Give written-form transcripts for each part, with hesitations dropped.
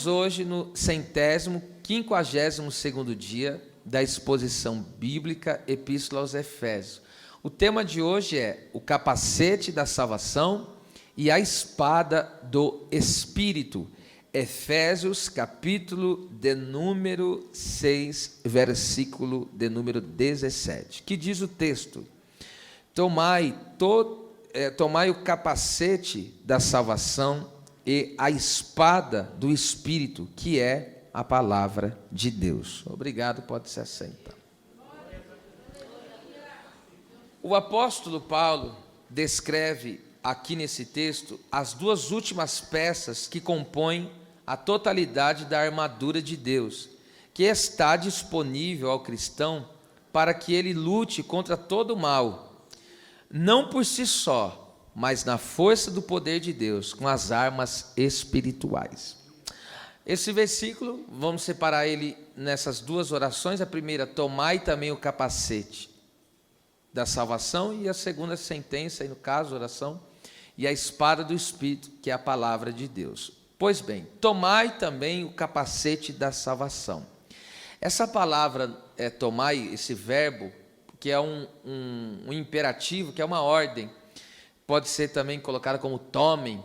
Estamos hoje no 152º dia da exposição bíblica Epístola aos Efésios. O tema de hoje é o capacete da salvação e a espada do Espírito. Efésios, capítulo de número 6, versículo de número 17. Que diz o texto: Tomai o capacete da salvação e a espada do Espírito, que é a palavra de Deus. Obrigado, pode se assentar. O apóstolo Paulo descreve aqui nesse texto as duas últimas peças que compõem a totalidade da armadura de Deus, que está disponível ao cristão para que ele lute contra todo o mal, não por si só, mas na força do poder de Deus, com as armas espirituais. Esse versículo, vamos separar ele nessas duas orações. A primeira, tomai também o capacete da salvação, e a segunda sentença, e no caso, oração, e a espada do Espírito, que é a palavra de Deus. Pois bem, tomai também o capacete da salvação. Essa palavra, tomai, esse verbo, que é um imperativo, que é uma ordem, pode ser também colocada como tomem,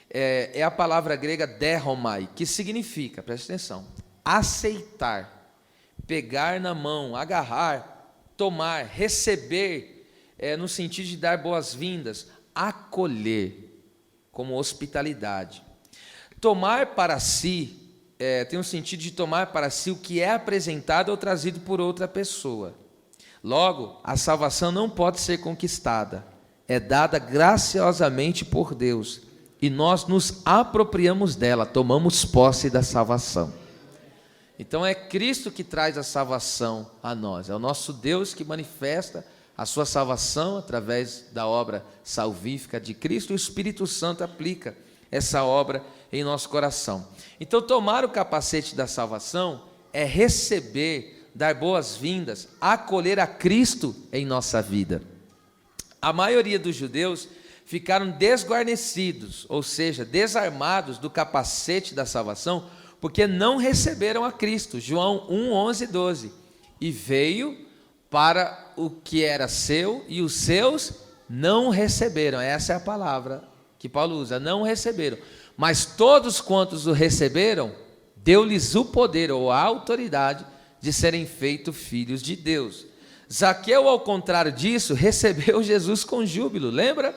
é a palavra grega derromai, que significa, presta atenção, aceitar, pegar na mão, agarrar, tomar, receber, no sentido de dar boas-vindas, acolher, como hospitalidade. Tomar para si, tem um sentido de tomar para si o que é apresentado ou trazido por outra pessoa. Logo, a salvação não pode ser conquistada, é dada graciosamente por Deus, e nós nos apropriamos dela, tomamos posse da salvação. Então é Cristo que traz a salvação a nós, é o nosso Deus que manifesta a sua salvação através da obra salvífica de Cristo, e o Espírito Santo aplica essa obra em nosso coração. Então tomar o capacete da salvação é receber, dar boas-vindas, acolher a Cristo em nossa vida. A maioria dos judeus ficaram desguarnecidos, ou seja, desarmados do capacete da salvação, porque não receberam a Cristo. João 1, 11 e 12. E veio para o que era seu, e os seus não receberam. Essa é a palavra que Paulo usa, não receberam. Mas todos quantos o receberam, deu-lhes o poder ou a autoridade de serem feitos filhos de Deus. Zaqueu, ao contrário disso, recebeu Jesus com júbilo. Lembra?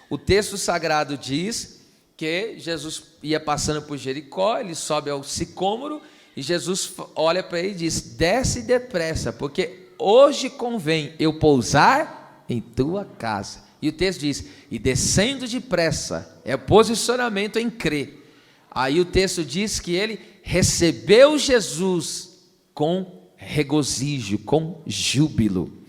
O texto sagrado diz que Jesus ia passando por Jericó, ele sobe ao sicômoro, e Jesus olha para ele e diz: desce depressa, porque hoje convém eu pousar em tua casa. E o texto diz: e descendo depressa, é posicionamento em crer. Aí o texto diz que ele recebeu Jesus com regozijo, com júbilo.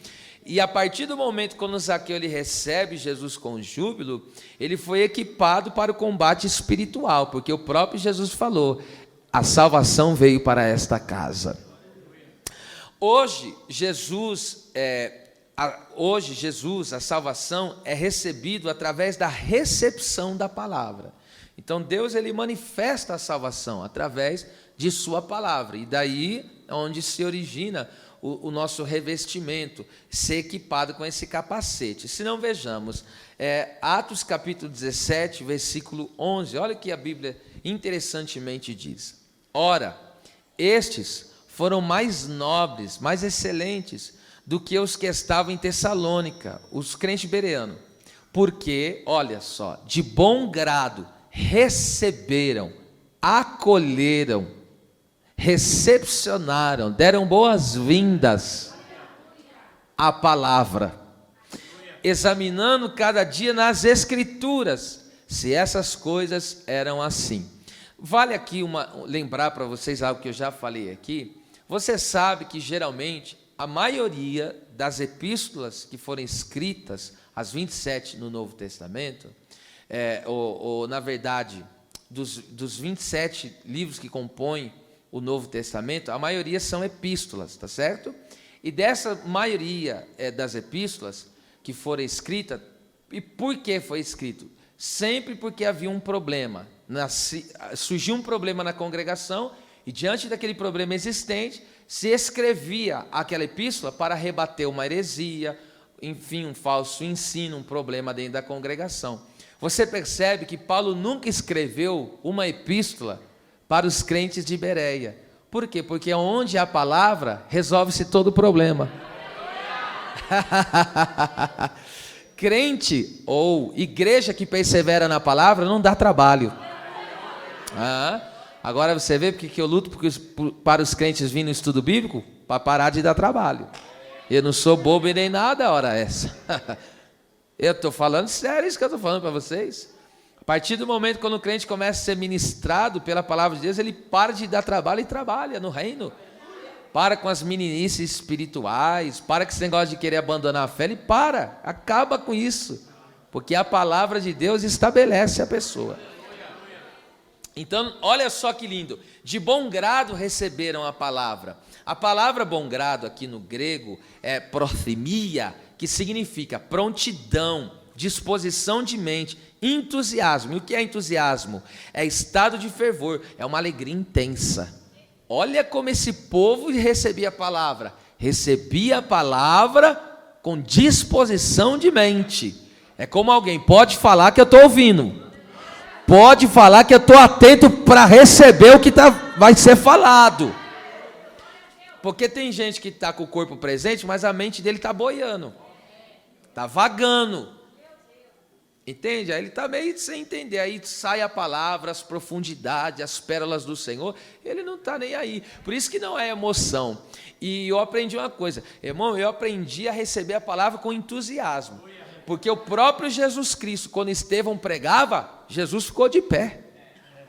E a partir do momento quando Zaqueu ele recebe Jesus com júbilo, ele foi equipado para o combate espiritual, porque o próprio Jesus falou: a salvação veio para esta casa. Hoje Jesus, a salvação é recebido através da recepção da palavra. Então Deus ele manifesta a salvação através de sua palavra, e daí é onde se origina o nosso revestimento, ser equipado com esse capacete. Se não, vejamos, Atos capítulo 17, versículo 11, olha o que a Bíblia interessantemente diz: ora, estes foram mais nobres, mais excelentes do que os que estavam em Tessalônica, os crentes bereanos, porque, olha só, de bom grado receberam, acolheram, recepcionaram, deram boas-vindas à palavra, examinando cada dia nas Escrituras se essas coisas eram assim. Vale aqui lembrar para vocês algo que eu já falei aqui. Você sabe que geralmente a maioria das epístolas que foram escritas, as 27 no Novo Testamento, na verdade, dos 27 livros que compõem o Novo Testamento, a maioria são epístolas, tá certo? E dessa maioria das epístolas que foram escritas, e por que foi escrito? Sempre porque havia um problema, surgiu um problema na congregação e, diante daquele problema existente, se escrevia aquela epístola para rebater uma heresia, enfim, um falso ensino, um problema dentro da congregação. Você percebe que Paulo nunca escreveu uma epístola para os crentes de Bereia. Por quê? Porque onde há palavra, resolve-se todo o problema. Crente ou igreja que persevera na palavra não dá trabalho. Agora você vê porque que eu luto para os crentes virem no estudo bíblico? Para parar de dar trabalho. Eu não sou bobo e nem nada, hora essa. Eu estou falando sério isso que eu estou falando para vocês. A partir do momento quando o crente começa a ser ministrado pela palavra de Deus, ele para de dar trabalho e trabalha no reino. Para com as meninices espirituais, para com esse negócio de querer abandonar a fé, ele para, acaba com isso. Porque a palavra de Deus estabelece a pessoa. Então, olha só que lindo. De bom grado receberam a palavra. A palavra bom grado aqui no grego é prothemia, que significa prontidão, disposição de mente, entusiasmo. E o que é entusiasmo? É estado de fervor, é uma alegria intensa. Olha como esse povo recebia a palavra. Recebia a palavra com disposição de mente. É como alguém pode falar que eu estou ouvindo. Pode falar que eu estou atento para receber o que vai ser falado. Porque tem gente que está com o corpo presente, mas a mente dele está boiando. Está vagando. Entende? Aí ele está meio sem entender. Aí sai a palavra, as profundidades, as pérolas do Senhor. Ele não está nem aí. Por isso que não é emoção. E eu aprendi uma coisa. Irmão, eu aprendi a receber a palavra com entusiasmo. Porque o próprio Jesus Cristo, quando Estevão pregava, Jesus ficou de pé.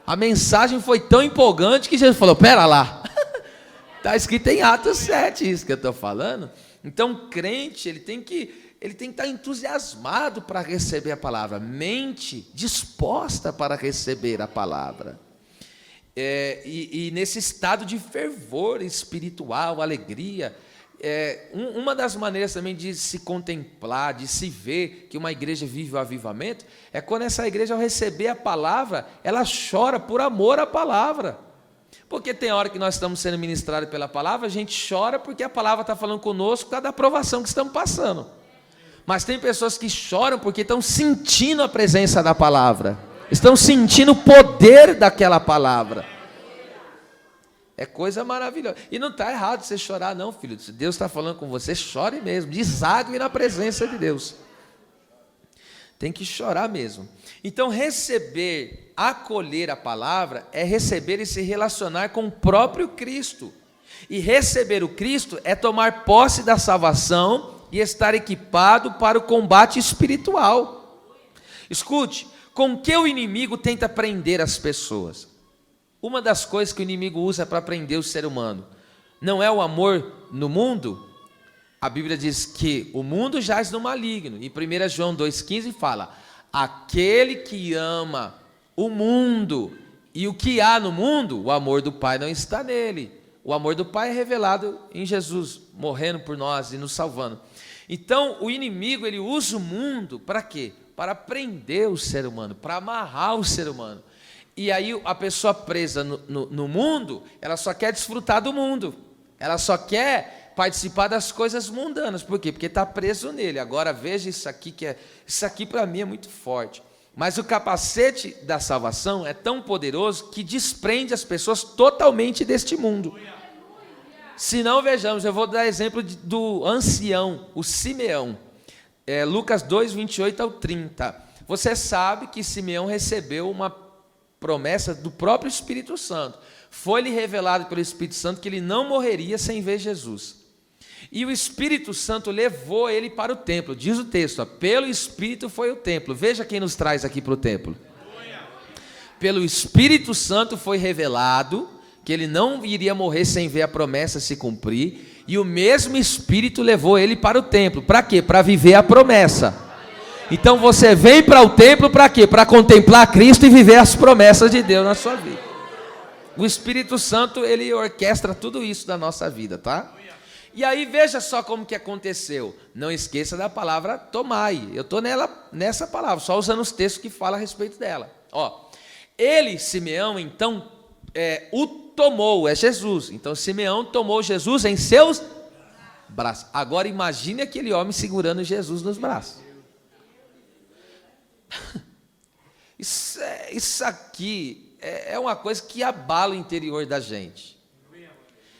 A mensagem foi tão empolgante que Jesus falou, pera lá. Está escrito em Atos 7 isso que eu estou falando. Então, crente, ele tem que estar entusiasmado para receber a palavra. Mente disposta para receber a palavra. E nesse estado de fervor espiritual, alegria. Uma das maneiras também de se contemplar, de se ver que uma igreja vive o avivamento, é quando essa igreja, ao receber a palavra, ela chora por amor à palavra. Porque tem hora que nós estamos sendo ministrados pela palavra, a gente chora porque a palavra está falando conosco por causa da aprovação que estamos passando. Mas tem pessoas que choram porque estão sentindo a presença da palavra, estão sentindo o poder daquela palavra. É coisa maravilhosa. E não está errado você chorar não, filho. Se Deus está falando com você, chore mesmo. Desague na presença de Deus. Tem que chorar mesmo. Então, receber, acolher a palavra, é receber e se relacionar com o próprio Cristo. E receber o Cristo é tomar posse da salvação e estar equipado para o combate espiritual. Escute, com que o inimigo tenta prender as pessoas? Uma das coisas que o inimigo usa para prender o ser humano não é o amor no mundo. A Bíblia diz que o mundo jaz no maligno. Em 1 João 2,15 fala: aquele que ama o mundo e o que há no mundo, o amor do Pai não está nele. O amor do Pai é revelado em Jesus, morrendo por nós e nos salvando. Então, o inimigo, ele usa o mundo para quê? Para prender o ser humano, para amarrar o ser humano. E aí a pessoa presa no mundo, ela só quer desfrutar do mundo. Ela só quer participar das coisas mundanas. Por quê? Porque está preso nele. Agora veja isso aqui, isso aqui para mim é muito forte. Mas o capacete da salvação é tão poderoso que desprende as pessoas totalmente deste mundo. Se não, vejamos, eu vou dar exemplo do ancião, o Simeão. Lucas 2, 28 ao 30. Você sabe que Simeão recebeu uma promessa do próprio Espírito Santo. Foi-lhe revelado pelo Espírito Santo que ele não morreria sem ver Jesus. E o Espírito Santo levou ele para o templo. Diz o texto, pelo Espírito foi o templo. Veja quem nos traz aqui para o templo. Pelo Espírito Santo foi revelado que ele não iria morrer sem ver a promessa se cumprir. E o mesmo Espírito levou ele para o templo. Para quê? Para viver a promessa. Então você vem para o templo para quê? Para contemplar Cristo e viver as promessas de Deus na sua vida. O Espírito Santo, ele orquestra tudo isso da nossa vida, tá? E aí veja só como que aconteceu. Não esqueça da palavra tomai. Eu estou nessa palavra, só usando os textos que falam a respeito dela. Ele, Simeão, então, o tomou, é Jesus. Então, Simeão tomou Jesus em seus braços. Agora, imagine aquele homem segurando Jesus nos braços. Isso aqui é uma coisa que abala o interior da gente.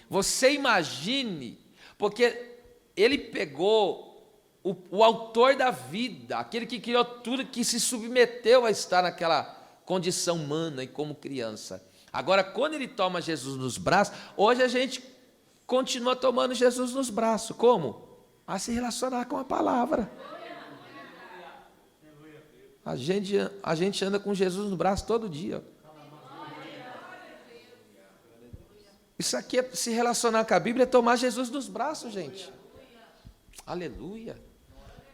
Você imagine, porque ele pegou o autor da vida, aquele que criou tudo, que se submeteu a estar naquela condição humana e como criança. Agora, quando ele toma Jesus nos braços, hoje a gente continua tomando Jesus nos braços. Como? A se relacionar com a palavra. A gente anda com Jesus no braço todo dia. Isso aqui é se relacionar com a Bíblia, é tomar Jesus nos braços, gente. Aleluia.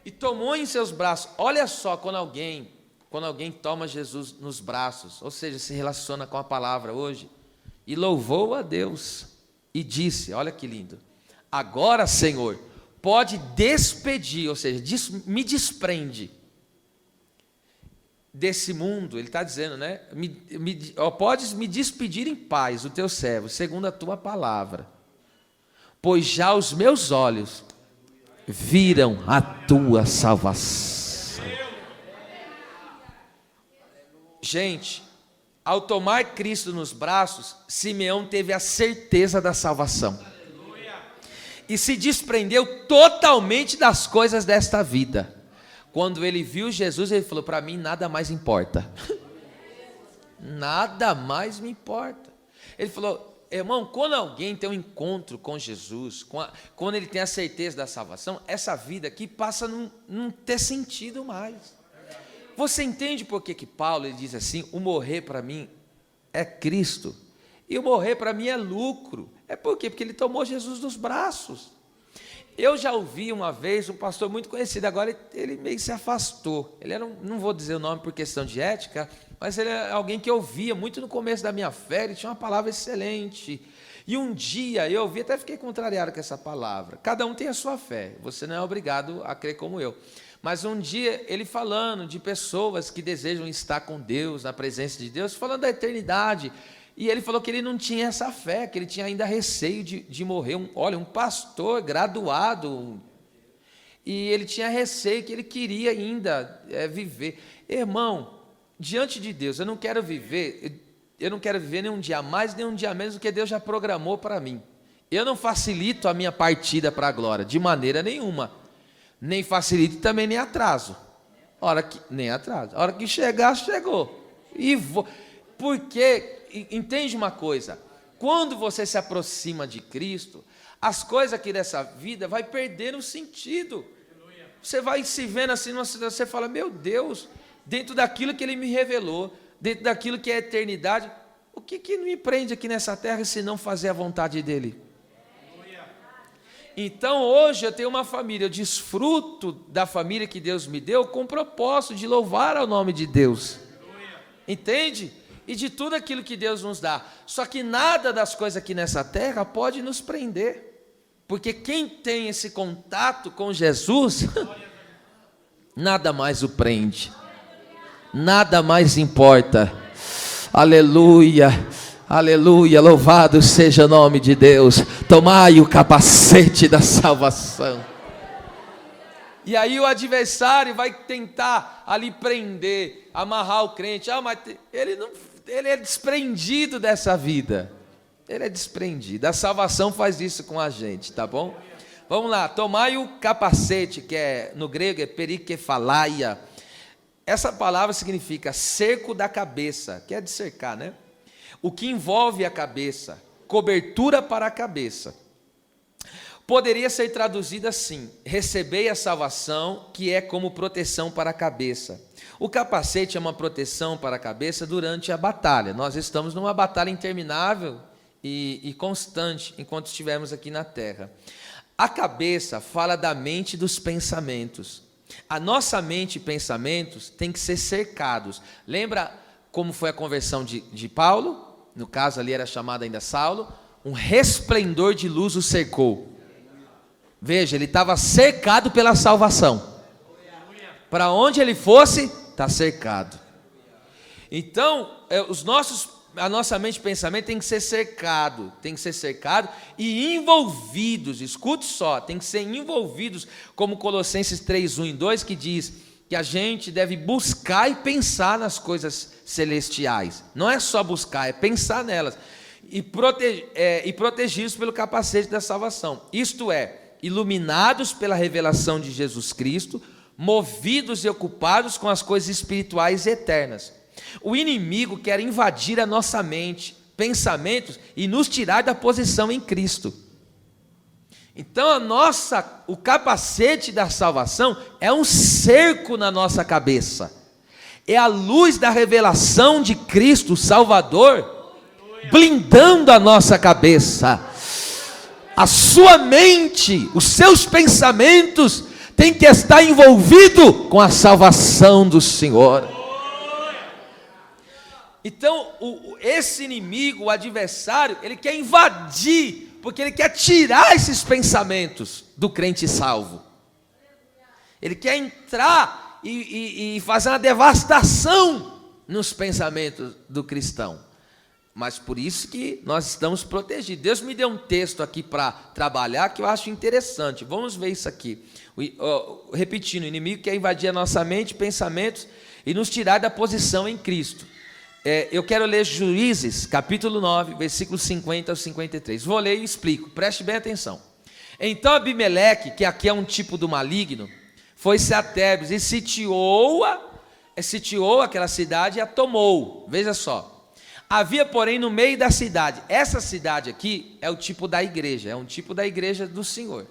E tomou em seus braços. Olha só, quando alguém toma Jesus nos braços, ou seja, se relaciona com a palavra hoje, e louvou a Deus, e disse, olha que lindo, agora, Senhor, pode despedir, ou seja, me desprende desse mundo, ele está dizendo, né? Podes me despedir em paz, o teu servo, segundo a tua palavra, pois já os meus olhos viram a tua salvação. Gente, ao tomar Cristo nos braços, Simeão teve a certeza da salvação. E se desprendeu totalmente das coisas desta vida. Quando ele viu Jesus, ele falou, para mim nada mais importa. Nada mais me importa. Ele falou, irmão, quando alguém tem um encontro com Jesus, quando ele tem a certeza da salvação, essa vida aqui passa a não ter sentido mais. Você entende por que Paulo ele diz assim, o morrer para mim é Cristo, e o morrer para mim é lucro. É por quê? Porque ele tomou Jesus nos braços. Eu já ouvi uma vez um pastor muito conhecido, agora ele meio que se afastou. Ele era não vou dizer o nome por questão de ética, mas ele é alguém que eu via muito no começo da minha fé, ele tinha uma palavra excelente. E um dia eu ouvi, até fiquei contrariado com essa palavra. Cada um tem a sua fé, você não é obrigado a crer como eu. Mas um dia ele falando de pessoas que desejam estar com Deus, na presença de Deus, falando da eternidade. E ele falou que ele não tinha essa fé, que ele tinha ainda receio de morrer. Um pastor graduado, e ele tinha receio que ele queria ainda viver. Irmão, diante de Deus, eu não quero viver nem um dia mais, nem um dia menos do que Deus já programou para mim. Eu não facilito a minha partida para a glória, de maneira nenhuma. Nem facilito também nem atraso. Nem atraso. A hora que chegar, chegou. E vou. Porque, entende uma coisa, quando você se aproxima de Cristo, as coisas aqui dessa vida vai perder o sentido. Você vai se vendo assim, você fala, meu Deus, dentro daquilo que Ele me revelou, dentro daquilo que é a eternidade, o que me prende aqui nessa terra se não fazer a vontade dEle? Então hoje eu tenho uma família, eu desfruto da família que Deus me deu com o propósito de louvar ao nome de Deus. Entende? E de tudo aquilo que Deus nos dá. Só que nada das coisas aqui nessa terra pode nos prender. Porque quem tem esse contato com Jesus, nada mais o prende. Nada mais importa. Aleluia. Aleluia, louvado seja o nome de Deus. Tomai o capacete da salvação. E aí o adversário vai tentar ali prender, amarrar o crente. Mas ele é desprendido dessa vida. Ele é desprendido. A salvação faz isso com a gente, tá bom? Vamos lá, tomai o capacete, que no grego é perikefalaia. Essa palavra significa cerco da cabeça, que é de cercar, né? O que envolve a cabeça, cobertura para a cabeça. Poderia ser traduzido assim: recebei a salvação, que é como proteção para a cabeça. O capacete é uma proteção para a cabeça durante a batalha. Nós estamos numa batalha interminável e constante, enquanto estivermos aqui na terra. A cabeça fala da mente e dos pensamentos. A nossa mente e pensamentos têm que ser cercados. Lembra como foi a conversão de Paulo? No caso ali era chamado ainda Saulo. Um resplendor de luz o cercou. Veja, ele estava cercado pela salvação. Para onde ele fosse, está cercado. Então, a nossa mente e pensamento tem que ser cercado e envolvidos, escute só, tem que ser envolvidos, como Colossenses 3, 1 e 2, que diz que a gente deve buscar e pensar nas coisas celestiais. Não é só buscar, é pensar nelas. E protegidos pelo capacete da salvação. Isto é, iluminados pela revelação de Jesus Cristo, movidos e ocupados com as coisas espirituais e eternas. O inimigo quer invadir a nossa mente, pensamentos e nos tirar da posição em Cristo. Então o capacete da salvação é um cerco na nossa cabeça. É a luz da revelação de Cristo, o Salvador, blindando a nossa cabeça. A sua mente, os seus pensamentos têm que estar envolvido com a salvação do Senhor. Então, esse inimigo, o adversário, ele quer invadir, porque ele quer tirar esses pensamentos do crente salvo. Ele quer entrar e fazer uma devastação nos pensamentos do cristão. Mas por isso que nós estamos protegidos. Deus me deu um texto aqui para trabalhar que eu acho interessante. Vamos ver isso aqui. Repetindo, o inimigo quer invadir a nossa mente, pensamentos e nos tirar da posição em Cristo. Eu quero ler Juízes, capítulo 9, versículos 50 ao 53. Vou ler e explico, preste bem atenção. Então Abimeleque, que aqui é um tipo do maligno, foi-se a Tebes e sitiou aquela cidade e a tomou. Veja só. Havia, porém, no meio da cidade, essa cidade aqui é o tipo da igreja, é um tipo da igreja do Senhor.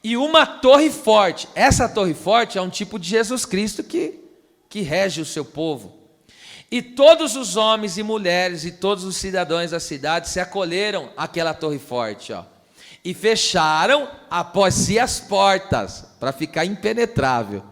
E uma torre forte, essa torre forte é um tipo de Jesus Cristo que rege o seu povo. E todos os homens e mulheres e todos os cidadãos da cidade se acolheram àquela torre forte, e fecharam após si as portas, para ficar impenetrável.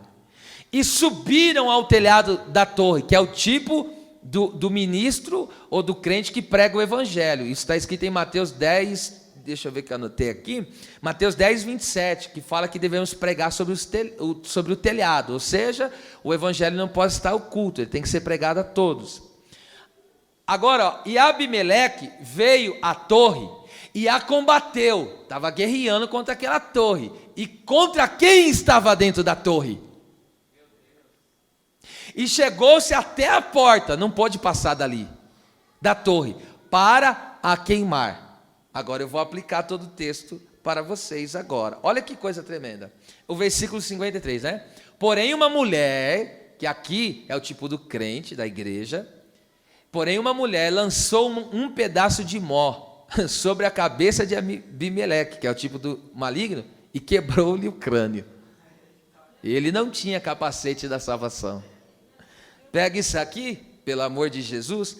E subiram ao telhado da torre, que é o tipo do ministro ou do crente que prega o evangelho. Isso está escrito em Mateus 10, deixa eu ver que eu anotei aqui, Mateus 10, 27, que fala que devemos pregar sobre o telhado, ou seja, o evangelho não pode estar oculto, ele tem que ser pregado a todos. Agora, e Abimeleque veio à torre e a combateu, estava guerreando contra aquela torre. E contra quem estava dentro da torre? E chegou-se até a porta, não pode passar dali, da torre, para a queimar. Agora eu vou aplicar todo o texto para vocês agora. Olha que coisa tremenda. O versículo 53, né? Porém uma mulher, que aqui é o tipo do crente, da igreja, porém uma mulher lançou um pedaço de mó sobre a cabeça de Abimeleque, que é o tipo do maligno, e quebrou-lhe o crânio. Ele não tinha capacete da salvação. Pega isso aqui, pelo amor de Jesus.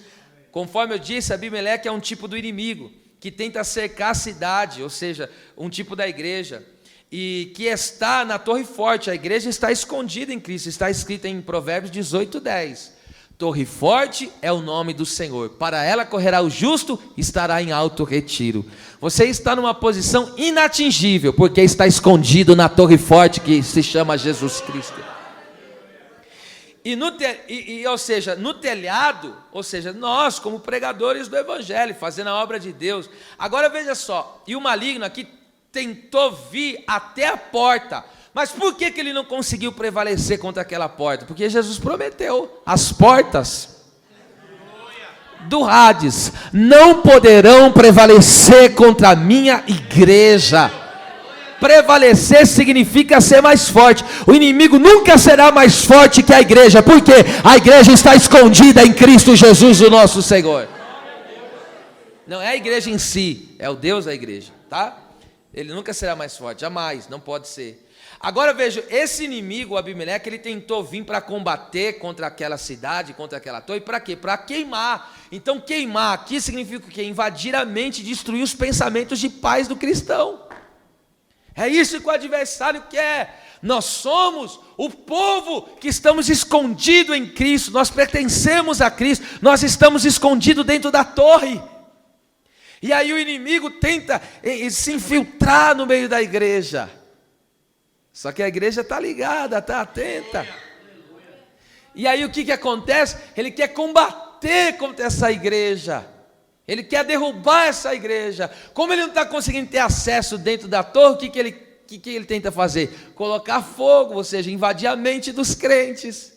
Conforme eu disse, Abimeleque é um tipo do inimigo, que tenta cercar a cidade, ou seja, um tipo da igreja, e que está na torre forte. A igreja está escondida em Cristo, está escrito em Provérbios 18, 10. Torre forte é o nome do Senhor, para ela correrá o justo, estará em alto retiro. Você está numa posição inatingível, porque está escondido na torre forte que se chama Jesus Cristo. Ou seja, no telhado, ou seja, nós como pregadores do evangelho, fazendo a obra de Deus. Agora veja só, e o maligno aqui tentou vir até a porta, mas por que ele não conseguiu prevalecer contra aquela porta? Porque Jesus prometeu, as portas do Hades não poderão prevalecer contra a minha igreja. Prevalecer significa ser mais forte. O inimigo nunca será mais forte que a igreja, porque a igreja está escondida em Cristo Jesus, o nosso Senhor. Não é a igreja em si, é o Deus da igreja, tá? Ele nunca será mais forte, jamais, não pode ser. Agora veja, esse inimigo, o Abimeleque, ele tentou vir para combater contra aquela cidade, contra aquela torre, para quê? Para queimar. Então queimar aqui significa o quê? Invadir a mente, destruir os pensamentos de paz do cristão. É isso que o adversário quer. Nós somos o povo que estamos escondidos em Cristo, nós pertencemos a Cristo, nós estamos escondidos dentro da torre. E aí o inimigo tenta se infiltrar no meio da igreja. Só que a igreja está ligada, está atenta. E aí o que acontece? Ele quer combater contra essa igreja. Ele quer derrubar essa igreja. Como ele não está conseguindo ter acesso dentro da torre, o que ele tenta fazer? Colocar fogo, ou seja, invadir a mente dos crentes.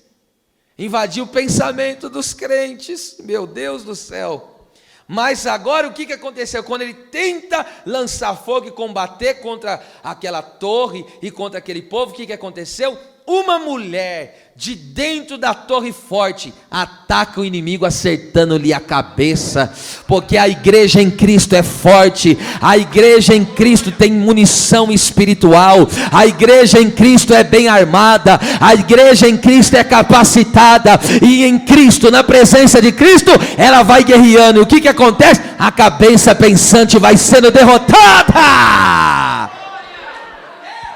Invadir o pensamento dos crentes. Meu Deus do céu. Mas agora o que aconteceu? Quando ele tenta lançar fogo e combater contra aquela torre e contra aquele povo, o que aconteceu? Uma mulher de dentro da torre forte ataca o inimigo, acertando-lhe a cabeça, porque a igreja em Cristo é forte, a igreja em Cristo tem munição espiritual, a igreja em Cristo é bem armada, a igreja em Cristo é capacitada, e em Cristo, na presença de Cristo, ela vai guerreando. E o que acontece? A cabeça pensante vai sendo derrotada.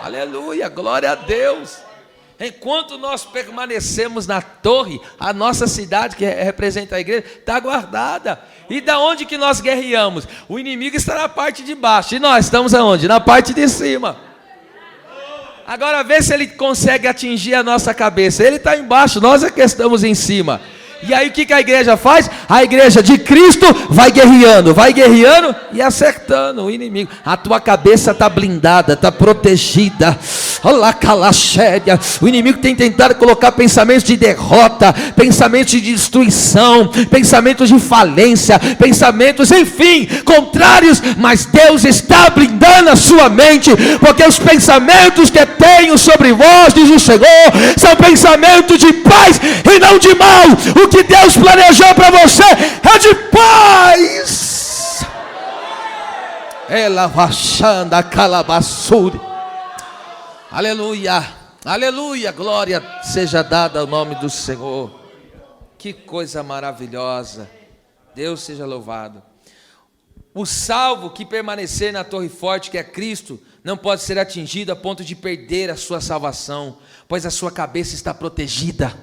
Aleluia, glória a Deus. Enquanto nós permanecemos na torre, a nossa cidade, que representa a igreja, está guardada. E da onde que nós guerreamos? O inimigo está na parte de baixo, e nós estamos aonde? Na parte de cima. Agora vê se ele consegue atingir a nossa cabeça. Ele está embaixo, nós é que estamos em cima. E aí o que a igreja faz? A igreja de Cristo vai guerreando e acertando o inimigo. A tua cabeça está blindada, está protegida. Olá, calaxéria. O inimigo tem tentado colocar pensamentos de derrota, pensamentos de destruição, pensamentos de falência, pensamentos, enfim, contrários. Mas Deus está blindando a sua mente, porque os pensamentos que tenho sobre vós, diz o Senhor, são pensamentos de paz e não de mal. O que Deus planejou para você é de paz. Ela vachanda calabaçuri. Aleluia, aleluia, glória seja dada ao nome do Senhor. Que coisa maravilhosa. Deus seja louvado. O salvo que permanecer na torre forte, que é Cristo, não pode ser atingido a ponto de perder a sua salvação, pois a sua cabeça está protegida.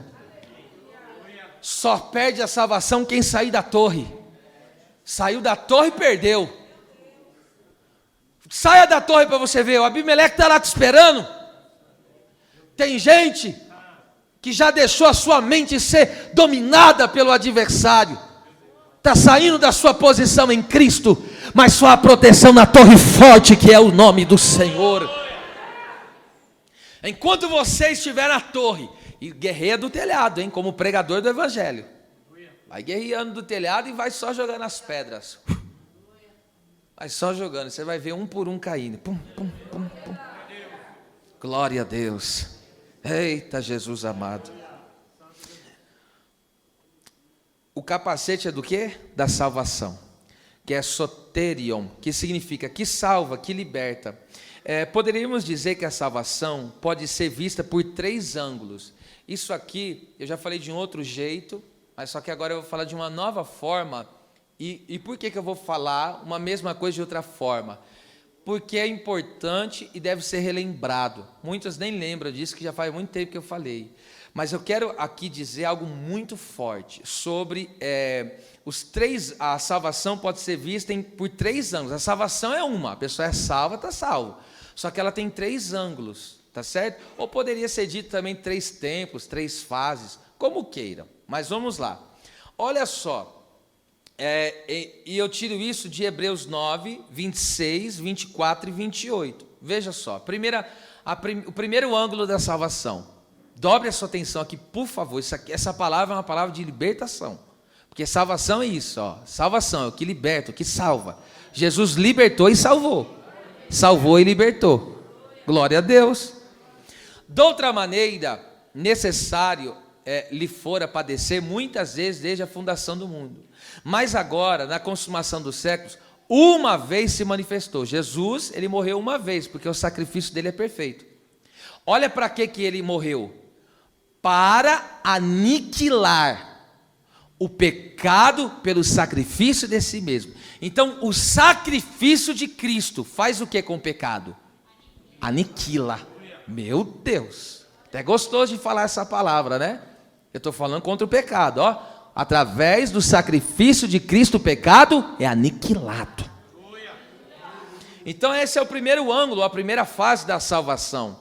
Só perde a salvação quem sair da torre. Saiu da torre e perdeu. Saia da torre para você ver. O Abimeleque está lá te esperando. Tem gente que já deixou a sua mente ser dominada pelo adversário. Está saindo da sua posição em Cristo, mas só a proteção na torre forte, que é o nome do Senhor. Enquanto você estiver na torre, e guerreia do telhado, hein, como pregador do evangelho, vai guerreando do telhado e vai só jogando as pedras. Vai só jogando, você vai ver um por um caindo. Pum, pum, pum, pum. Glória a Deus. Eita, Jesus amado. O capacete é do quê? Da salvação, que é soterion, que significa que salva, que liberta. Poderíamos dizer que a salvação pode ser vista por 3 ângulos. Isso aqui, eu já falei de um outro jeito, mas só que agora eu vou falar de uma nova forma. E por que eu vou falar uma mesma coisa de outra forma? Porque é importante e deve ser relembrado. Muitos nem lembram disso, que já faz muito tempo que eu falei. Mas eu quero aqui dizer algo muito forte sobre a salvação pode ser vista por 3 ângulos. A salvação é uma, a pessoa é salva, está salvo. Só que ela tem 3 ângulos, tá certo? Ou poderia ser dito também 3 tempos, 3 fases, como queiram. Mas vamos lá. Olha só. E eu tiro isso de Hebreus 9, 26, 24 e 28. Veja só, o primeiro ângulo da salvação. Dobre a sua atenção aqui, por favor. Essa palavra é uma palavra de libertação. Porque salvação é isso, ó. Salvação é o que liberta, o que salva. Jesus libertou e salvou. Salvou e libertou. Glória a Deus. De outra maneira, necessário lhe fora padecer muitas vezes desde a fundação do mundo. Mas agora, na consumação dos séculos, uma vez se manifestou. Jesus, ele morreu uma vez, porque o sacrifício dele é perfeito. Olha para que ele morreu. Para aniquilar o pecado pelo sacrifício de si mesmo. Então, o sacrifício de Cristo faz o que com o pecado? Aniquila. Meu Deus. Até gostoso de falar essa palavra, né? Eu estou falando contra o pecado, ó. Através do sacrifício de Cristo, o pecado é aniquilado. Então esse é o primeiro ângulo, a primeira fase da salvação.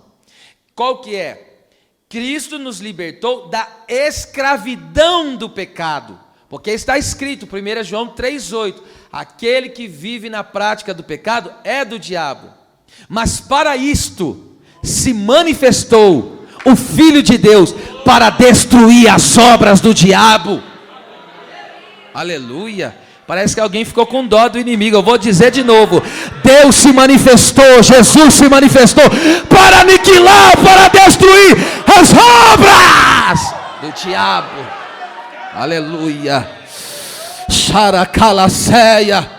Qual que é? Cristo nos libertou da escravidão do pecado. Porque está escrito, 1 João 3,8, aquele que vive na prática do pecado é do diabo. Mas para isto se manifestou o Filho de Deus para destruir as obras do diabo. Aleluia. Parece que alguém ficou com dó do inimigo. Eu vou dizer de novo: Deus se manifestou, Jesus se manifestou para aniquilar, para destruir as obras do diabo. Aleluia. Xaracalaceia.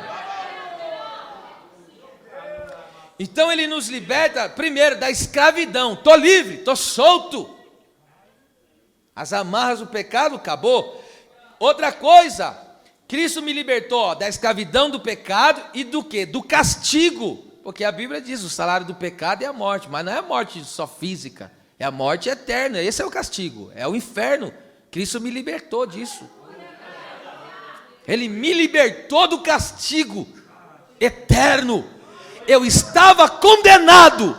Então ele nos liberta, primeiro, da escravidão. Estou livre, estou solto. As amarras do pecado acabou. Outra coisa, Cristo me libertou da escravidão do pecado e do quê? Do castigo. Porque a Bíblia diz, o salário do pecado é a morte. Mas não é a morte só física, é a morte eterna. Esse é o castigo, é o inferno. Cristo me libertou disso. Ele me libertou do castigo eterno. Eu estava condenado,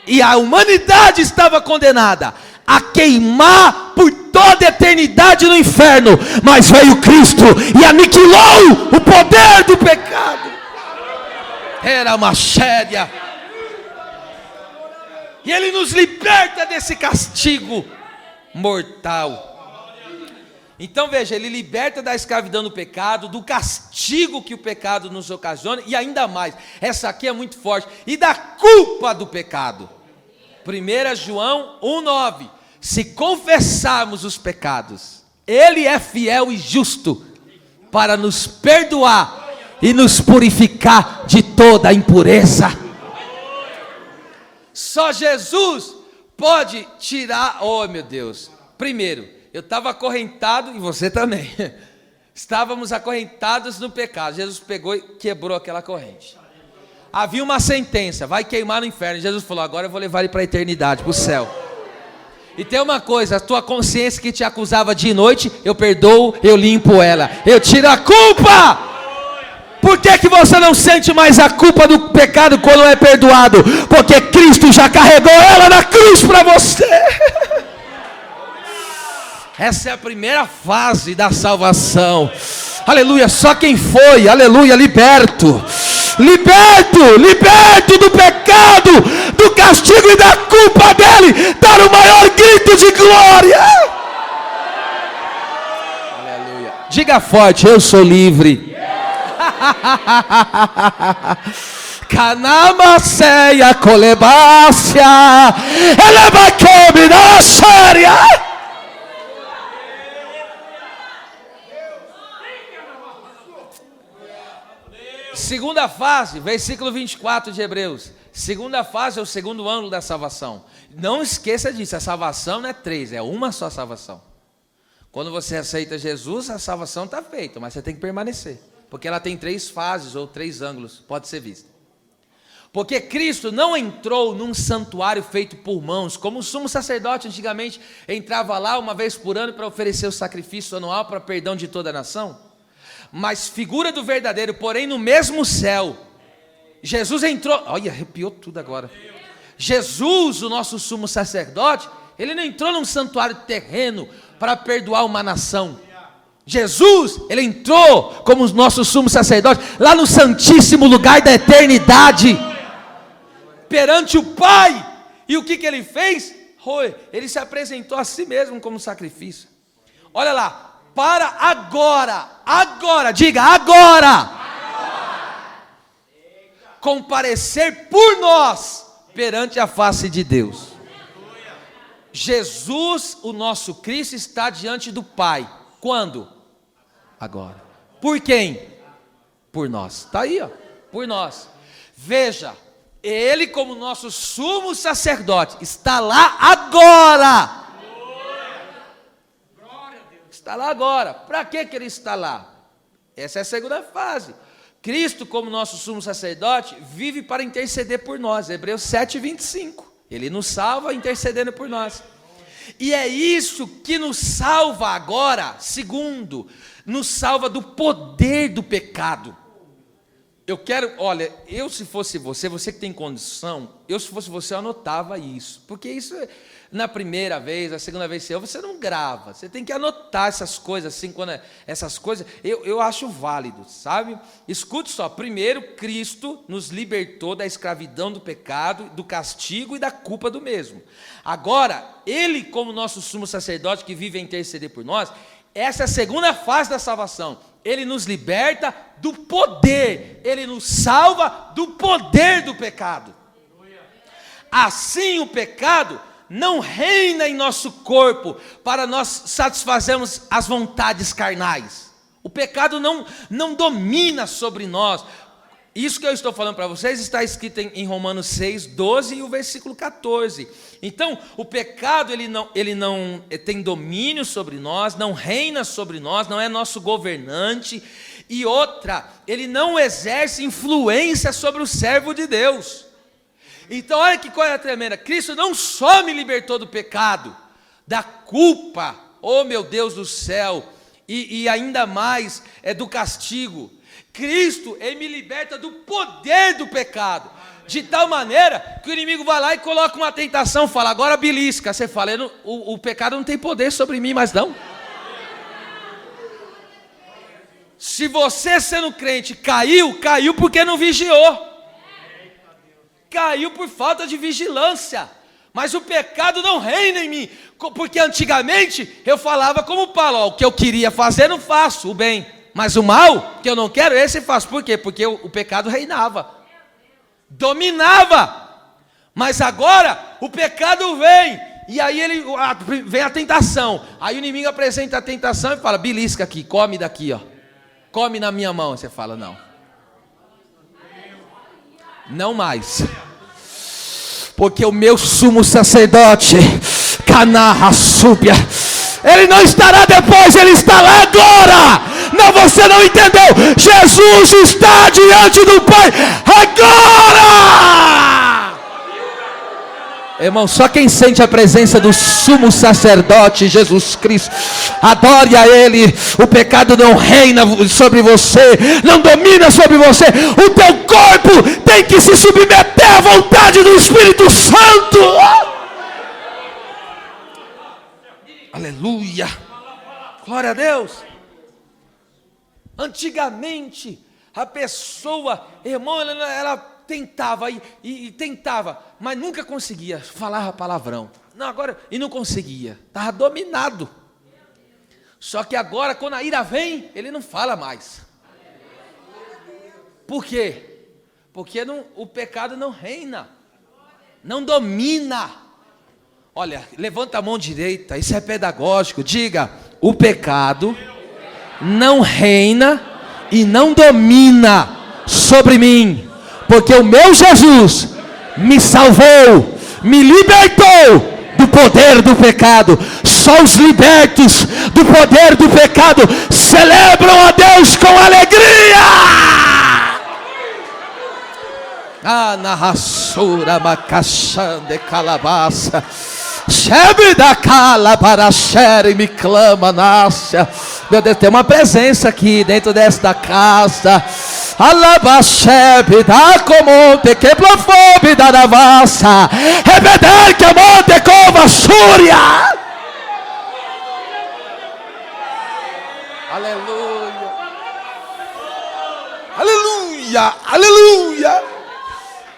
e a humanidade estava condenada a queimar por toda a eternidade no inferno, mas veio Cristo e aniquilou o poder do pecado. Era uma chéria. E Ele nos liberta desse castigo mortal. Então veja, Ele liberta da escravidão do pecado, do castigo que o pecado nos ocasiona, e ainda mais, essa aqui é muito forte, e da culpa do pecado. 1 João 1,9, se confessarmos os pecados, Ele é fiel e justo para nos perdoar e nos purificar de toda a impureza. Só Jesus pode tirar, oh meu Deus, primeiro, eu estava acorrentado, e você também, estávamos acorrentados no pecado. Jesus pegou e quebrou aquela corrente. Havia uma sentença, vai queimar no inferno. Jesus falou, agora eu vou levar ele para a eternidade, para o céu. E tem uma coisa, a tua consciência que te acusava de noite, eu perdoo, eu limpo ela, eu tiro a culpa. Por que você não sente mais a culpa do pecado quando é perdoado? Porque Cristo já carregou ela na cruz para você. Essa é a primeira fase da salvação. Aleluia, só quem foi, aleluia, liberto do pecado, do castigo e da culpa dele, dar o maior grito de glória. Aleluia. Diga forte, eu sou livre. Canamaceia colebácia, ela vai combinar séria. Segunda fase, versículo 24 de Hebreus. Segunda fase é o segundo ângulo da salvação. Não esqueça disso, a salvação não é três, é uma só salvação. Quando você aceita Jesus, a salvação está feita, mas você tem que permanecer. Porque ela tem três fases ou três ângulos, pode ser vista. Porque Cristo não entrou num santuário feito por mãos, como o sumo sacerdote antigamente entrava lá uma vez por ano para oferecer o sacrifício anual para perdão de toda a nação. Mas figura do verdadeiro, porém no mesmo céu. Jesus entrou, olha, arrepiou tudo agora. Jesus, o nosso sumo sacerdote, ele não entrou num santuário terreno para perdoar uma nação. Jesus, ele entrou como o nosso sumo sacerdote lá no santíssimo lugar da eternidade, perante o Pai. E o que ele fez? Ele se apresentou a si mesmo como sacrifício. Olha lá, para agora, diga agora, comparecer por nós perante a face de Deus. Jesus, o nosso Cristo, está diante do Pai. Quando? Agora. Por quem? Por nós. Está aí, ó, por nós. Veja, Ele como nosso sumo sacerdote está lá agora. Está lá agora. Para que Ele está lá? Essa é a segunda fase. Cristo, como nosso sumo sacerdote, vive para interceder por nós. Hebreus 7:25. Ele nos salva intercedendo por nós. E é isso que nos salva agora. Segundo, nos salva do poder do pecado. Eu quero, olha, se fosse você que tem condição, se fosse você, eu anotava isso. Porque isso, na primeira vez, na segunda vez, você não grava. Você tem que anotar essas coisas, assim, essas coisas, eu acho válido, sabe? Escute só, primeiro, Cristo nos libertou da escravidão do pecado, do castigo e da culpa do mesmo. Agora, Ele, como nosso sumo sacerdote que vive a interceder por nós, essa é a segunda fase da salvação. Ele nos liberta do poder, Ele nos salva do poder do pecado. Assim o pecado não reina em nosso corpo para nós satisfazermos as vontades carnais. O pecado não domina sobre nós. Isso que eu estou falando para vocês está escrito em Romanos 6, 12 e o versículo 14. Então, o pecado ele não tem domínio sobre nós, não reina sobre nós, não é nosso governante. E outra, ele não exerce influência sobre o servo de Deus. Então, olha que coisa tremenda. Cristo não só me libertou do pecado, da culpa, oh meu Deus do céu, e ainda mais do castigo. Cristo, Ele me liberta do poder do pecado, de tal maneira que o inimigo vai lá e coloca uma tentação, fala, agora belisca, você fala, o pecado não tem poder sobre mim, mas não. Se você sendo crente caiu porque não vigiou, caiu por falta de vigilância, mas o pecado não reina em mim, porque antigamente eu falava como Paulo, ó, o que eu queria fazer não faço, o bem, mas o mal, que eu não quero, esse faço. Por quê? Porque o pecado reinava, dominava. Mas agora, o pecado vem, e aí vem a tentação. Aí o inimigo apresenta a tentação e fala, belisca aqui, come daqui, ó. Come na minha mão. Você fala, não. Não mais. Porque o meu sumo sacerdote, Canarra Súbia, ele não estará depois, ele está lá agora. Não, você não entendeu. Jesus está diante do Pai agora. Irmão, só quem sente a presença do sumo sacerdote Jesus Cristo, adore a Ele. O pecado não reina sobre você, não domina sobre você. O teu corpo tem que se submeter à vontade do Espírito Santo. Aleluia, glória a Deus. Antigamente, a pessoa, irmão, ela tentava e tentava, mas nunca conseguia, falava palavrão. Não, agora, e não conseguia, estava dominado. Só que agora, quando a ira vem, ele não fala mais. Por quê? Porque o pecado não reina, não domina. Olha, levanta a mão direita, isso é pedagógico, diga, o pecado não reina e não domina sobre mim, porque o meu Jesus me salvou, me libertou do poder do pecado. Só os libertos do poder do pecado celebram a Deus com alegria. Na raçura macaxande calabaça, chebre da calabarachere me clama nasce. Meu Deus, tem uma presença aqui dentro desta casa. Alabachebe da comonte que profobe da navassa, rebeder que monte cova súria. Aleluia, aleluia, aleluia.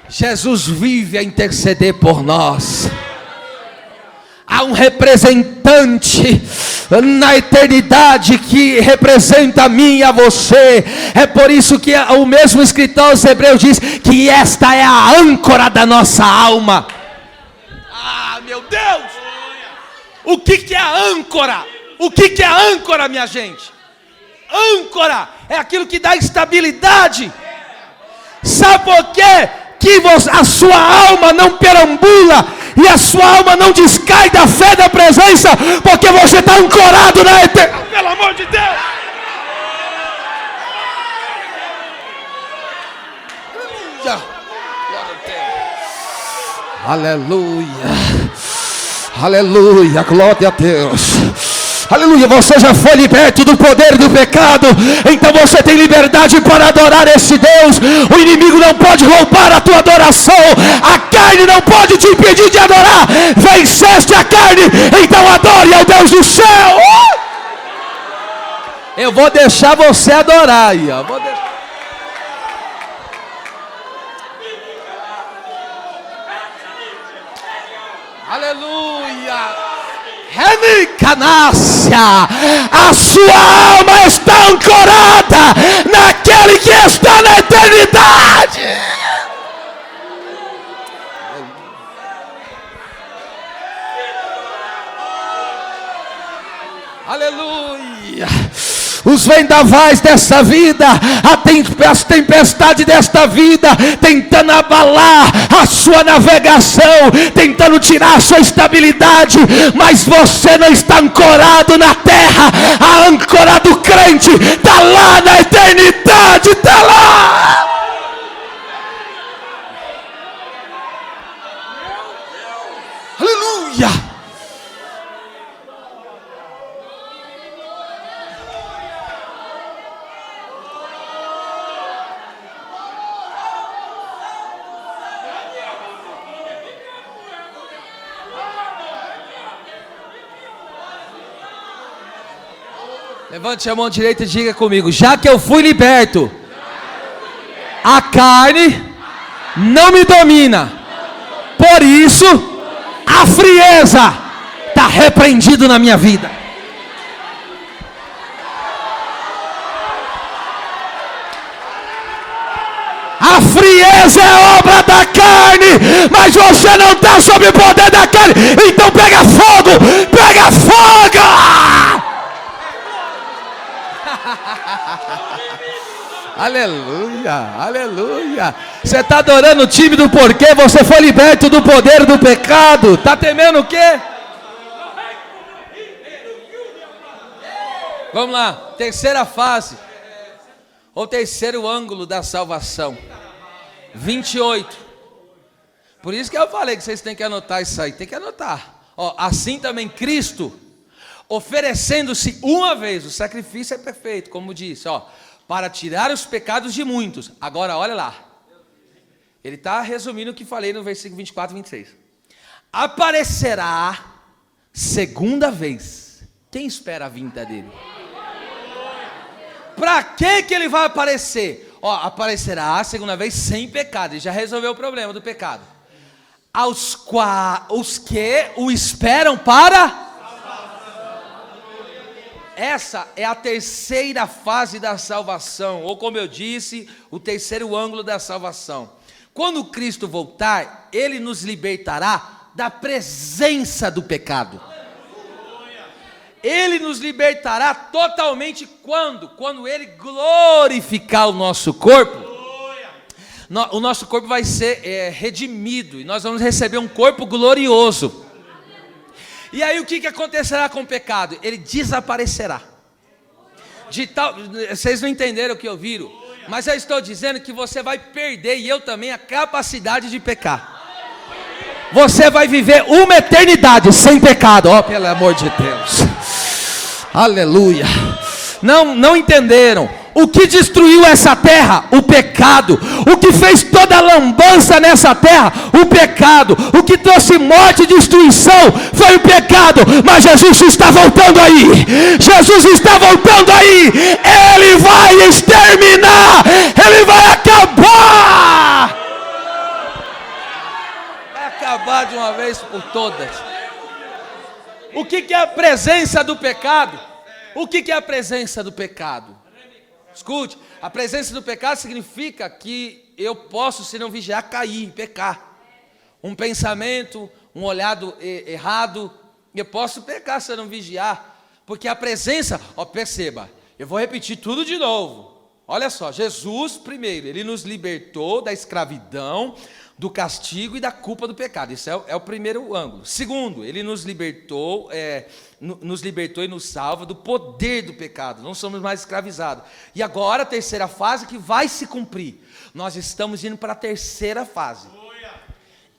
Jesus vive a interceder por nós. Há um representante na eternidade que representa a mim e a você. É por isso que o mesmo escritor aos Hebreus diz que esta é a âncora da nossa alma. Meu Deus! O que é a âncora? O que é a âncora, minha gente? Âncora é aquilo que dá estabilidade. Sabe por quê? Que a sua alma não perambula e a sua alma não descai da fé da presença, porque você está ancorado na eternidade. Pelo amor de Deus! Aleluia! Aleluia! Glória a Deus! Aleluia, você já foi liberto do poder do pecado. Então você tem liberdade para adorar esse Deus. O inimigo não pode roubar a tua adoração. A carne não pode te impedir de adorar. Venceste a carne, então adore ao Deus do céu. Eu vou deixar você adorar aí, ó. Aleluia! Remicanácia, a sua alma está ancorada naquele que está na eternidade. Aleluia! Os vendavais dessa vida, as tempestades desta vida, tentando abalar a sua navegação, tentando tirar a sua estabilidade, mas você não está ancorado na terra. A âncora do crente está lá na eternidade, está lá. Aleluia! Levante a mão direita e diga comigo: já que eu fui liberto, a carne não me domina. Por isso, a frieza está repreendido na minha vida. A frieza é obra da carne, mas você não está sob o poder da carne. Então pega fogo, pega fogo. Aleluia, aleluia. Você está adorando o time do porquê? Você foi liberto do poder do pecado. Está temendo o quê? Vamos lá, terceira fase, ou terceiro ângulo da salvação. 28. Por isso que eu falei que vocês têm que anotar isso aí. Tem que anotar. Ó, assim também Cristo, oferecendo-se uma vez, o sacrifício é perfeito, como disse, ó, para tirar os pecados de muitos. Agora olha lá, ele está resumindo o que falei no versículo 24 e 26. Aparecerá segunda vez. Quem espera a vinda dele? Para que ele vai aparecer? Ó, aparecerá a segunda vez sem pecado. Ele já resolveu o problema do pecado. Os que o esperam para... Essa é a terceira fase da salvação, ou como eu disse, o terceiro ângulo da salvação. Quando Cristo voltar, Ele nos libertará da presença do pecado. Ele nos libertará totalmente quando? Quando Ele glorificar o nosso corpo. O nosso corpo vai ser redimido e nós vamos receber um corpo glorioso. E aí o que acontecerá com o pecado? Ele desaparecerá. Vocês não entenderam o que eu viram, mas eu estou dizendo que você vai perder, e eu também, a capacidade de pecar. Você vai viver uma eternidade sem pecado. Ó, pelo amor de Deus. Aleluia. Não entenderam. O que destruiu essa terra? O pecado. O que fez toda a lambança nessa terra? O pecado. O que trouxe morte e destruição foi o pecado. Mas Jesus está voltando aí. Jesus está voltando aí. Ele vai exterminar. Ele vai acabar. Vai acabar de uma vez por todas. O que é a presença do pecado? O que é a presença do pecado? Escute, a presença do pecado significa que eu posso, se não vigiar, cair, pecar. Um pensamento, um olhado errado, eu posso pecar se eu não vigiar. Porque a presença, ó, perceba, eu vou repetir tudo de novo. Olha só, Jesus primeiro, Ele nos libertou da escravidão, do castigo e da culpa do pecado. Isso é o primeiro ângulo. Segundo, Ele nos libertou e nos salva do poder do pecado. Não somos mais escravizados. E agora a terceira fase que vai se cumprir. Nós estamos indo para a terceira fase.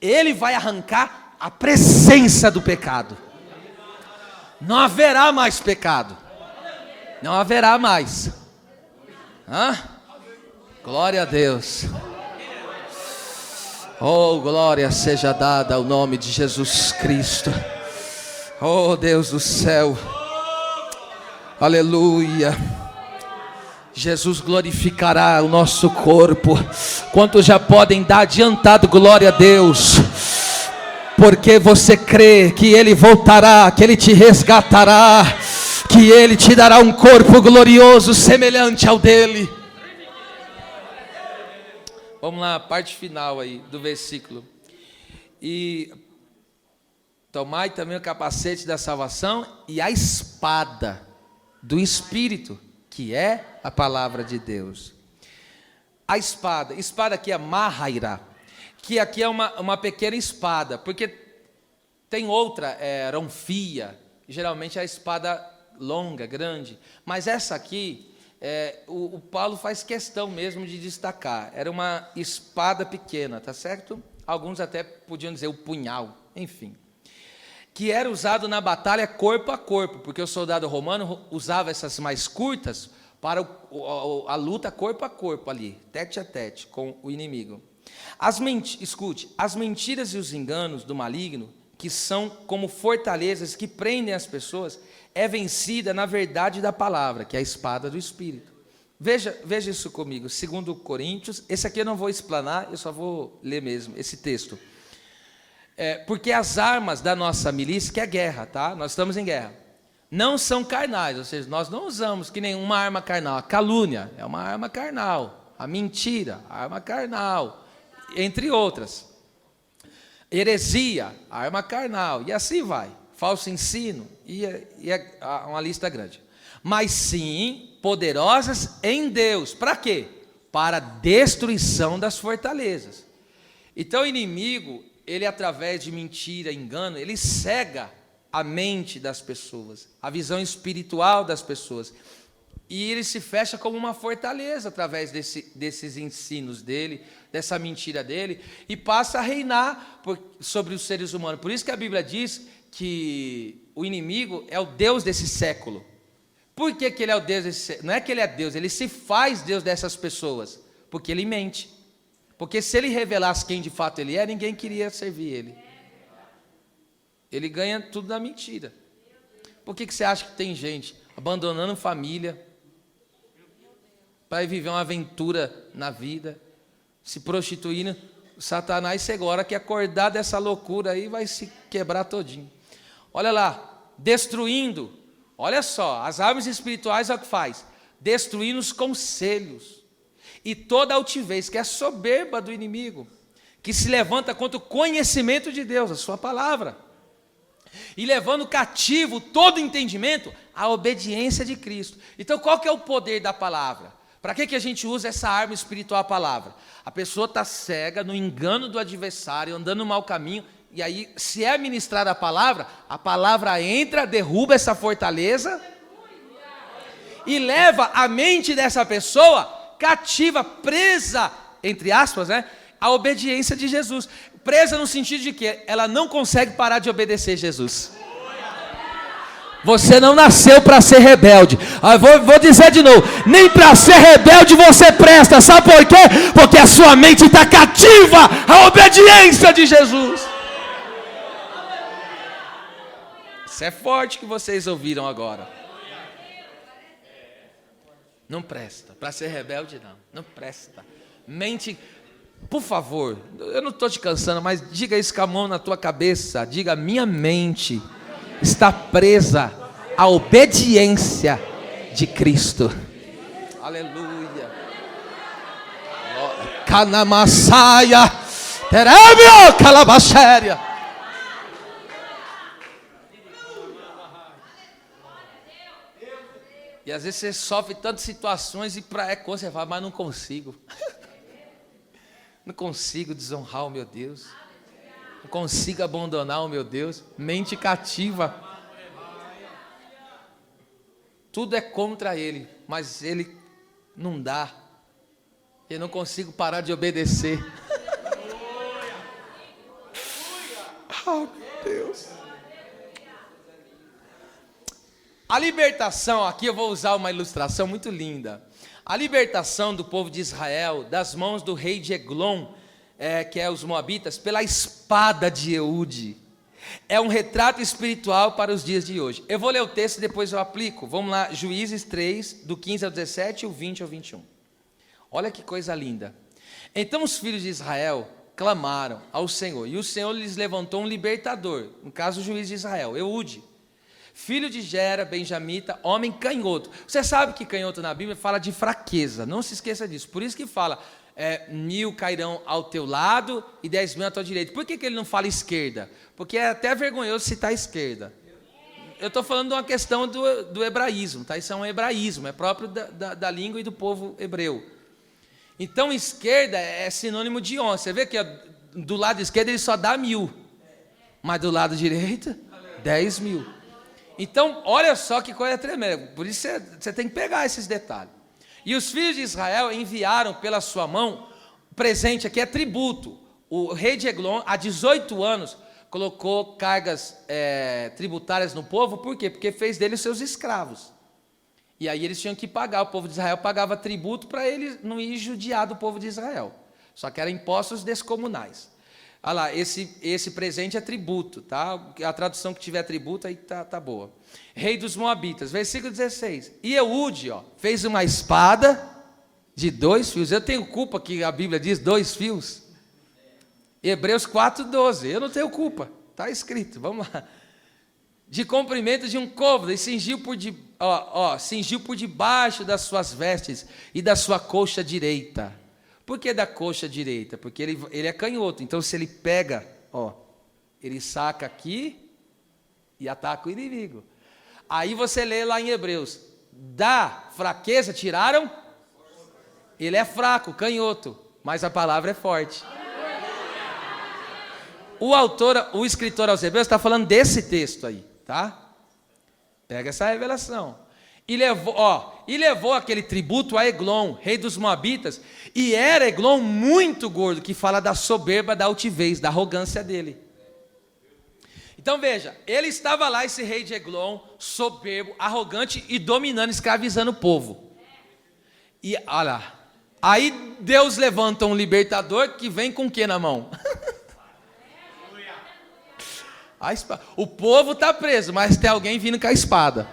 Ele vai arrancar a presença do pecado. Não haverá mais pecado. Não haverá mais. Hã? Glória a Deus. Oh, glória seja dada ao nome de Jesus Cristo. Oh, Deus do céu. Aleluia. Jesus glorificará o nosso corpo. Quantos já podem dar adiantado glória a Deus? Porque você crê que Ele voltará, que Ele te resgatará, que Ele te dará um corpo glorioso semelhante ao dele. Vamos lá, parte final aí do versículo. E tomai também o capacete da salvação e a espada do Espírito, que é a palavra de Deus. A espada aqui é mahaira, que aqui é uma pequena espada, porque tem outra, ronfia, geralmente é a espada longa, grande, mas essa aqui, o Paulo faz questão mesmo de destacar, era uma espada pequena, tá certo? Alguns até podiam dizer o punhal, enfim, que era usado na batalha corpo a corpo, porque o soldado romano usava essas mais curtas para a luta corpo a corpo ali, tete a tete com o inimigo. Escute, as mentiras e os enganos do maligno, que são como fortalezas que prendem as pessoas, é vencida na verdade da palavra, que é a espada do Espírito. Veja isso comigo, 2 Coríntios, esse aqui eu não vou explanar, eu só vou ler mesmo, esse texto. Porque as armas da nossa milícia, que é guerra, tá? Nós estamos em guerra, não são carnais, ou seja, nós não usamos que nenhuma arma carnal. A calúnia é uma arma carnal, a mentira, arma carnal, entre outras. Heresia, arma carnal, e assim vai. Falso ensino, e é uma lista grande. Mas sim, poderosas em Deus. Para quê? Para a destruição das fortalezas. Então o inimigo, ele através de mentira, engano, ele cega a mente das pessoas, a visão espiritual das pessoas. E ele se fecha como uma fortaleza através desses ensinos dele, dessa mentira dele, e passa a reinar sobre os seres humanos. Por isso que a Bíblia diz que o inimigo é o Deus desse século. Por que ele é o Deus desse século? Não é que ele é Deus, ele se faz Deus dessas pessoas, porque ele mente. Porque se ele revelasse quem de fato ele é, ninguém queria servir ele. Ele ganha tudo na mentira. Por que você acha que tem gente abandonando família para ir viver uma aventura na vida, se prostituindo? Satanás, você agora quer acordar dessa loucura aí, vai se quebrar todinho. Olha lá, destruindo, olha só, as armas espirituais é o que faz, destruindo os conselhos e toda altivez, que é a soberba do inimigo, que se levanta contra o conhecimento de Deus, a sua palavra, e levando cativo todo entendimento à obediência de Cristo. Então qual que é o poder da palavra? Para que a gente usa essa arma espiritual, a palavra? A pessoa está cega no engano do adversário, andando no mau caminho, e aí, se é ministrada a palavra entra, derruba essa fortaleza e leva a mente dessa pessoa cativa, presa, entre aspas, a obediência de Jesus. Presa no sentido de que ela não consegue parar de obedecer Jesus. Você não nasceu para ser rebelde. Vou dizer de novo, nem para ser rebelde você presta. Sabe por quê? Porque a sua mente está cativa à obediência de Jesus. Isso é forte que vocês ouviram agora. Não presta. Para ser rebelde, não presta. Mente, por favor, eu não estou te cansando, mas diga isso com a mão na tua cabeça. Diga, minha mente está presa à obediência de Cristo. Aleluia. Canamassaia, terébio, calabacéria. E às vezes você sofre tantas situações e quando você fala, mas não consigo. Não consigo desonrar o meu Deus. Não consigo abandonar o meu Deus. Mente cativa. Tudo é contra ele, mas ele não dá. Eu não consigo parar de obedecer. Oh, meu Deus. A libertação, aqui eu vou usar uma ilustração muito linda. A libertação do povo de Israel das mãos do rei de Eglon, que é os moabitas, pela espada de Eude, é um retrato espiritual para os dias de hoje. Eu vou ler o texto e depois eu aplico. Vamos lá, Juízes 3, do 15 ao 17 e o 20 ao 21. Olha que coisa linda. Então os filhos de Israel clamaram ao Senhor, e o Senhor lhes levantou um libertador, no caso o juiz de Israel, Eude, filho de Gera, benjamita, homem canhoto. Você sabe que canhoto na Bíblia fala de fraqueza, não se esqueça disso. Por isso que fala, 1000 cairão ao teu lado e 10.000 à tua direita. Por que ele não fala esquerda? Porque é até vergonhoso citar esquerda. Eu estou falando de uma questão do hebraísmo, tá? Isso é um hebraísmo, é próprio da língua e do povo hebreu. Então esquerda é sinônimo de 11. Você vê que do lado esquerdo ele só dá 1000, mas do lado direito 10.000. Então, olha só que coisa tremenda. Por isso você tem que pegar esses detalhes. E os filhos de Israel enviaram pela sua mão, presente aqui é tributo. O rei de Eglon, há 18 anos, colocou cargas tributárias no povo. Por quê? Porque fez deles seus escravos. E aí eles tinham que pagar, o povo de Israel pagava tributo para ele não ir judiar do povo de Israel. Só que eram impostos descomunais. Olha lá, esse presente é tributo, tá? A tradução que tiver tributo aí tá boa. Rei dos Moabitas, versículo 16. E Eude, fez uma espada de 2 fios. Eu tenho culpa que a Bíblia diz 2 fios. Hebreus 4:12. Eu não tenho culpa. Está escrito, vamos lá. De comprimento de um côvado, e cingiu por debaixo das suas vestes e da sua coxa direita. Por que da coxa direita? Porque ele é canhoto, então se ele pega, ele saca aqui e ataca o inimigo. Aí você lê lá em Hebreus, da fraqueza tiraram, ele é fraco, canhoto, mas a palavra é forte. O escritor aos Hebreus está falando desse texto aí, tá? Pega essa revelação. E levou aquele tributo a Eglon, rei dos Moabitas, e era Eglon muito gordo, que fala da soberba, da altivez, da arrogância dele. Então veja, ele estava lá, esse rei de Eglon, soberbo, arrogante e dominando, escravizando o povo. E olha lá, aí Deus levanta um libertador que vem com o que na mão? O povo está preso, mas tem alguém vindo com a espada.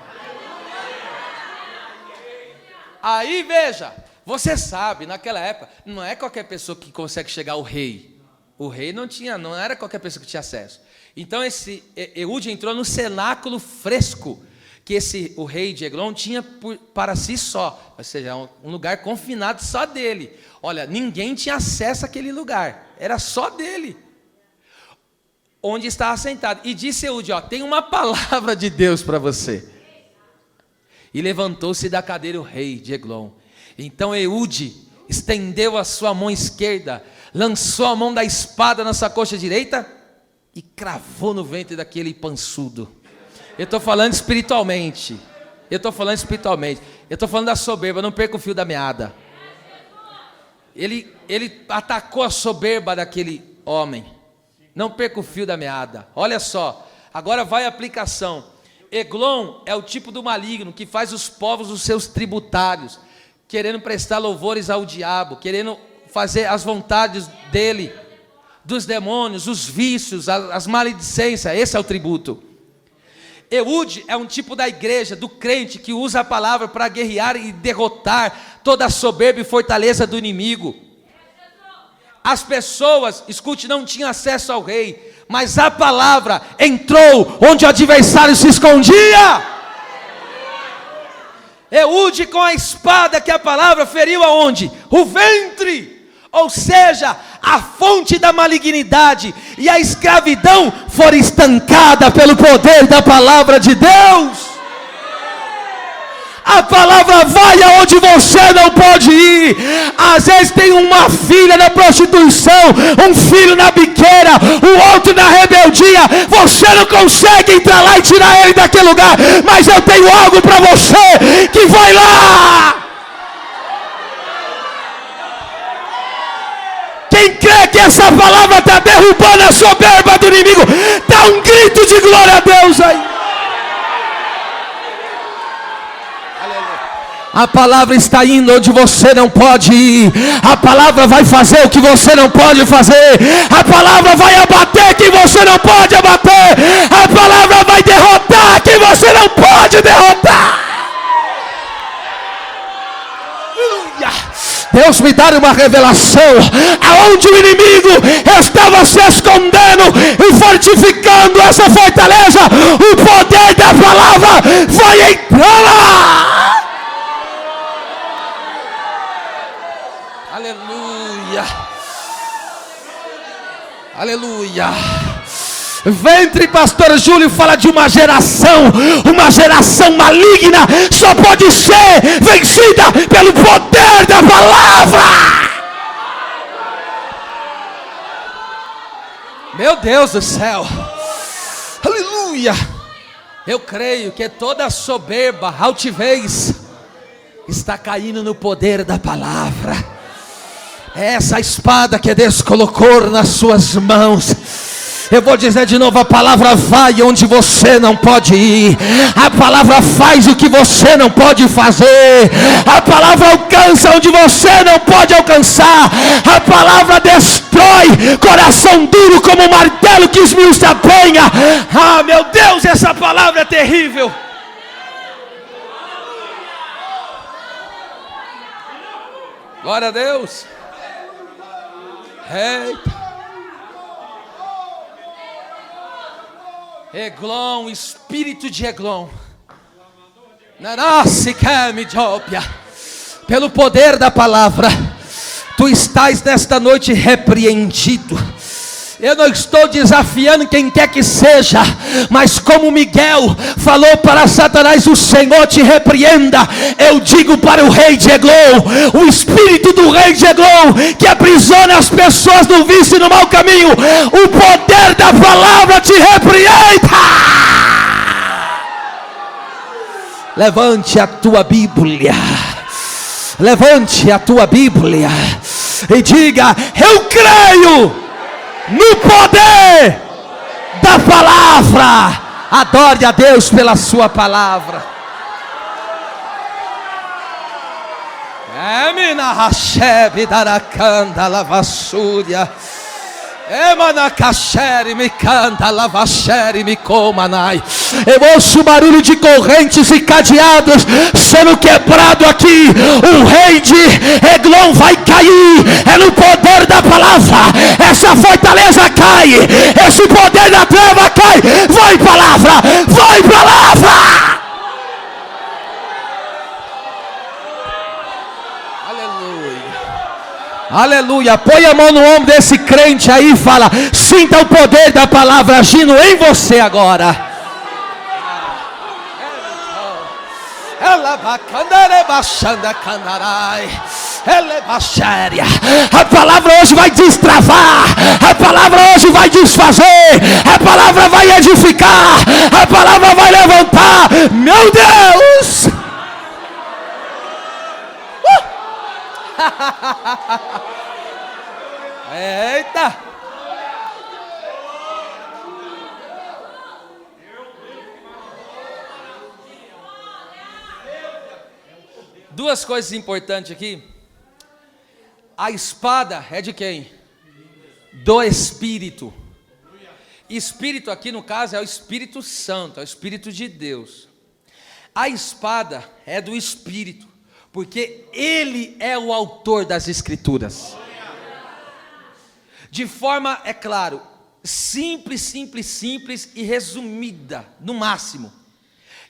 Aí veja, você sabe, naquela época, não é qualquer pessoa que consegue chegar ao rei. O rei não era qualquer pessoa que tinha acesso. Então esse Eude entrou no cenáculo fresco, que o rei de Eglon tinha para si só, ou seja, um lugar confinado só dele. Olha, ninguém tinha acesso àquele lugar, era só dele. Onde estava sentado, e disse Eude, tem uma palavra de Deus para você. E levantou-se da cadeira o rei de Eglon. Então Eude estendeu a sua mão esquerda, lançou a mão da espada na sua coxa direita e cravou no ventre daquele pançudo. Eu estou falando espiritualmente. Eu estou falando da soberba, não perca o fio da meada. Ele atacou a soberba daquele homem. Não perca o fio da meada. Olha só, agora vai a aplicação. Eglon é o tipo do maligno que faz os povos os seus tributários, querendo prestar louvores ao diabo, querendo fazer as vontades dele, dos demônios, os vícios, as maledicências. Esse é o tributo. Eude é um tipo da igreja, do crente, que usa a palavra para guerrear e derrotar toda a soberba e fortaleza do inimigo. As pessoas, escute, não tinham acesso ao rei, mas a palavra entrou onde o adversário se escondia. Eude com a espada que a palavra feriu aonde? O ventre. Ou seja, a fonte da malignidade e a escravidão foram estancadas pelo poder da palavra de Deus. A palavra vai aonde você não pode ir. Às vezes tem uma filha na prostituição, um filho na biqueira, o outro na rebeldia. Você não consegue entrar lá e tirar ele daquele lugar, mas eu tenho algo para você que vai lá. Quem crê que essa palavra está derrubando a soberba do inimigo, dá um grito de glória a Deus aí. A palavra está indo onde você não pode ir. A palavra vai fazer o que você não pode fazer. A palavra vai abater quem você não pode abater. A palavra vai derrotar quem você não pode derrotar. Deus me dá uma revelação, aonde o inimigo estava se escondendo e fortificando essa fortaleza, o poder da palavra vai entrar lá. Aleluia. Aleluia. Ventre, pastor Júlio, fala de uma geração maligna, só pode ser vencida pelo poder da palavra. Meu Deus do céu. Aleluia. Eu creio que toda soberba, altivez está caindo no poder da palavra. É essa espada que Deus colocou nas suas mãos. Eu vou dizer de novo, a palavra vai onde você não pode ir. A palavra faz o que você não pode fazer. A palavra alcança onde você não pode alcançar. A palavra destrói coração duro como um martelo que esmiuça a penha. Ah, meu Deus, essa palavra é terrível. Glória a Deus. Eita. Eglon, espírito de Eglon, pelo poder da palavra, tu estás nesta noite repreendido. Eu não estou desafiando quem quer que seja, mas como Miguel falou para Satanás, o Senhor te repreenda. Eu digo para o rei de Eglon, o espírito do rei de Eglon, que aprisiona as pessoas no vício e no mau caminho, o poder da palavra te repreenda. Levante a tua Bíblia, levante a tua Bíblia e diga: eu creio no poder da palavra. Adore a Deus pela sua palavra. Emina Hashem darakanda lavassúria. Emanacachere me canta, lavachere me comanai. Eu ouço o barulho de correntes e cadeados sendo quebrado aqui. O rei de Eglon vai cair. É no poder da palavra. Essa fortaleza cai. Esse poder da treva cai. Vai palavra, vai palavra. Aleluia, põe a mão no ombro desse crente aí e fala: sinta o poder da palavra agindo em você agora. A palavra hoje vai destravar, a palavra hoje vai desfazer, a palavra vai edificar, a palavra vai levantar. Meu Deus! Eita! Duas coisas importantes aqui. A espada é de quem? Do Espírito. Espírito aqui no caso é o Espírito Santo, é o Espírito de Deus. A espada é do Espírito, porque Ele é o autor das Escrituras. De forma, é claro, simples e resumida, no máximo.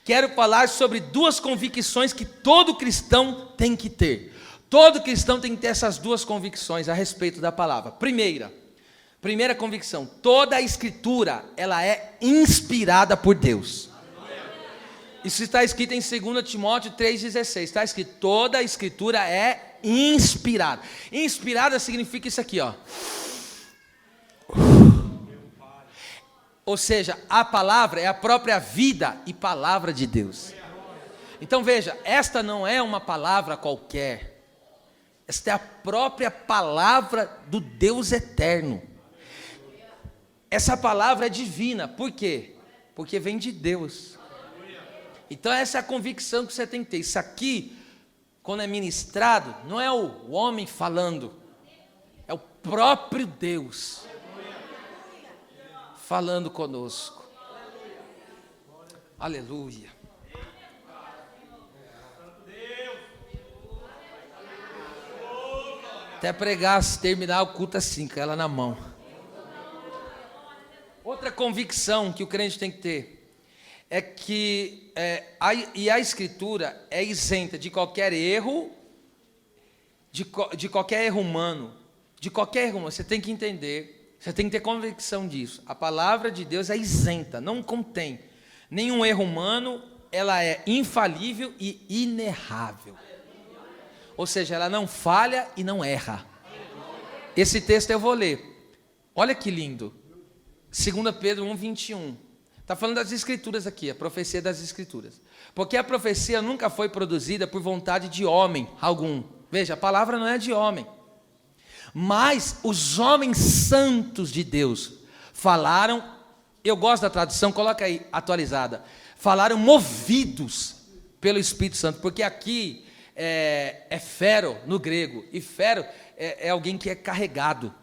Quero falar sobre duas convicções que todo cristão tem que ter. Todo cristão tem que ter essas duas convicções a respeito da palavra. Primeira convicção: toda a Escritura, ela é inspirada por Deus. Isso está escrito em 2 Timóteo 3,16. Está escrito: toda a Escritura é inspirada. Inspirada significa isso aqui, ó. Ou seja, a palavra é a própria vida e palavra de Deus. Então veja, esta não é uma palavra qualquer. Esta é a própria palavra do Deus eterno. Essa palavra é divina. Por quê? Porque vem de Deus. Então essa é a convicção que você tem que ter. Isso aqui quando é ministrado, não é o homem falando, é o próprio Deus falando conosco. Aleluia. Até pregar, terminar o culto assim, com ela na mão. Outra convicção que o crente tem que ter é que a Escritura é isenta de qualquer erro, de qualquer erro humano, você tem que entender, você tem que ter convicção disso. A palavra de Deus é isenta, não contém nenhum erro humano, ela é infalível e inerrável. Ou seja, ela não falha e não erra. Esse texto eu vou ler. Olha que lindo. 2 Pedro 1:21. Está falando das Escrituras aqui, a profecia das Escrituras. Porque a profecia nunca foi produzida por vontade de homem algum. Veja, a palavra não é de homem. Mas os homens santos de Deus falaram, eu gosto da tradução, coloca aí, atualizada. Falaram movidos pelo Espírito Santo. Porque aqui é fero no grego. E fero é alguém que é carregado.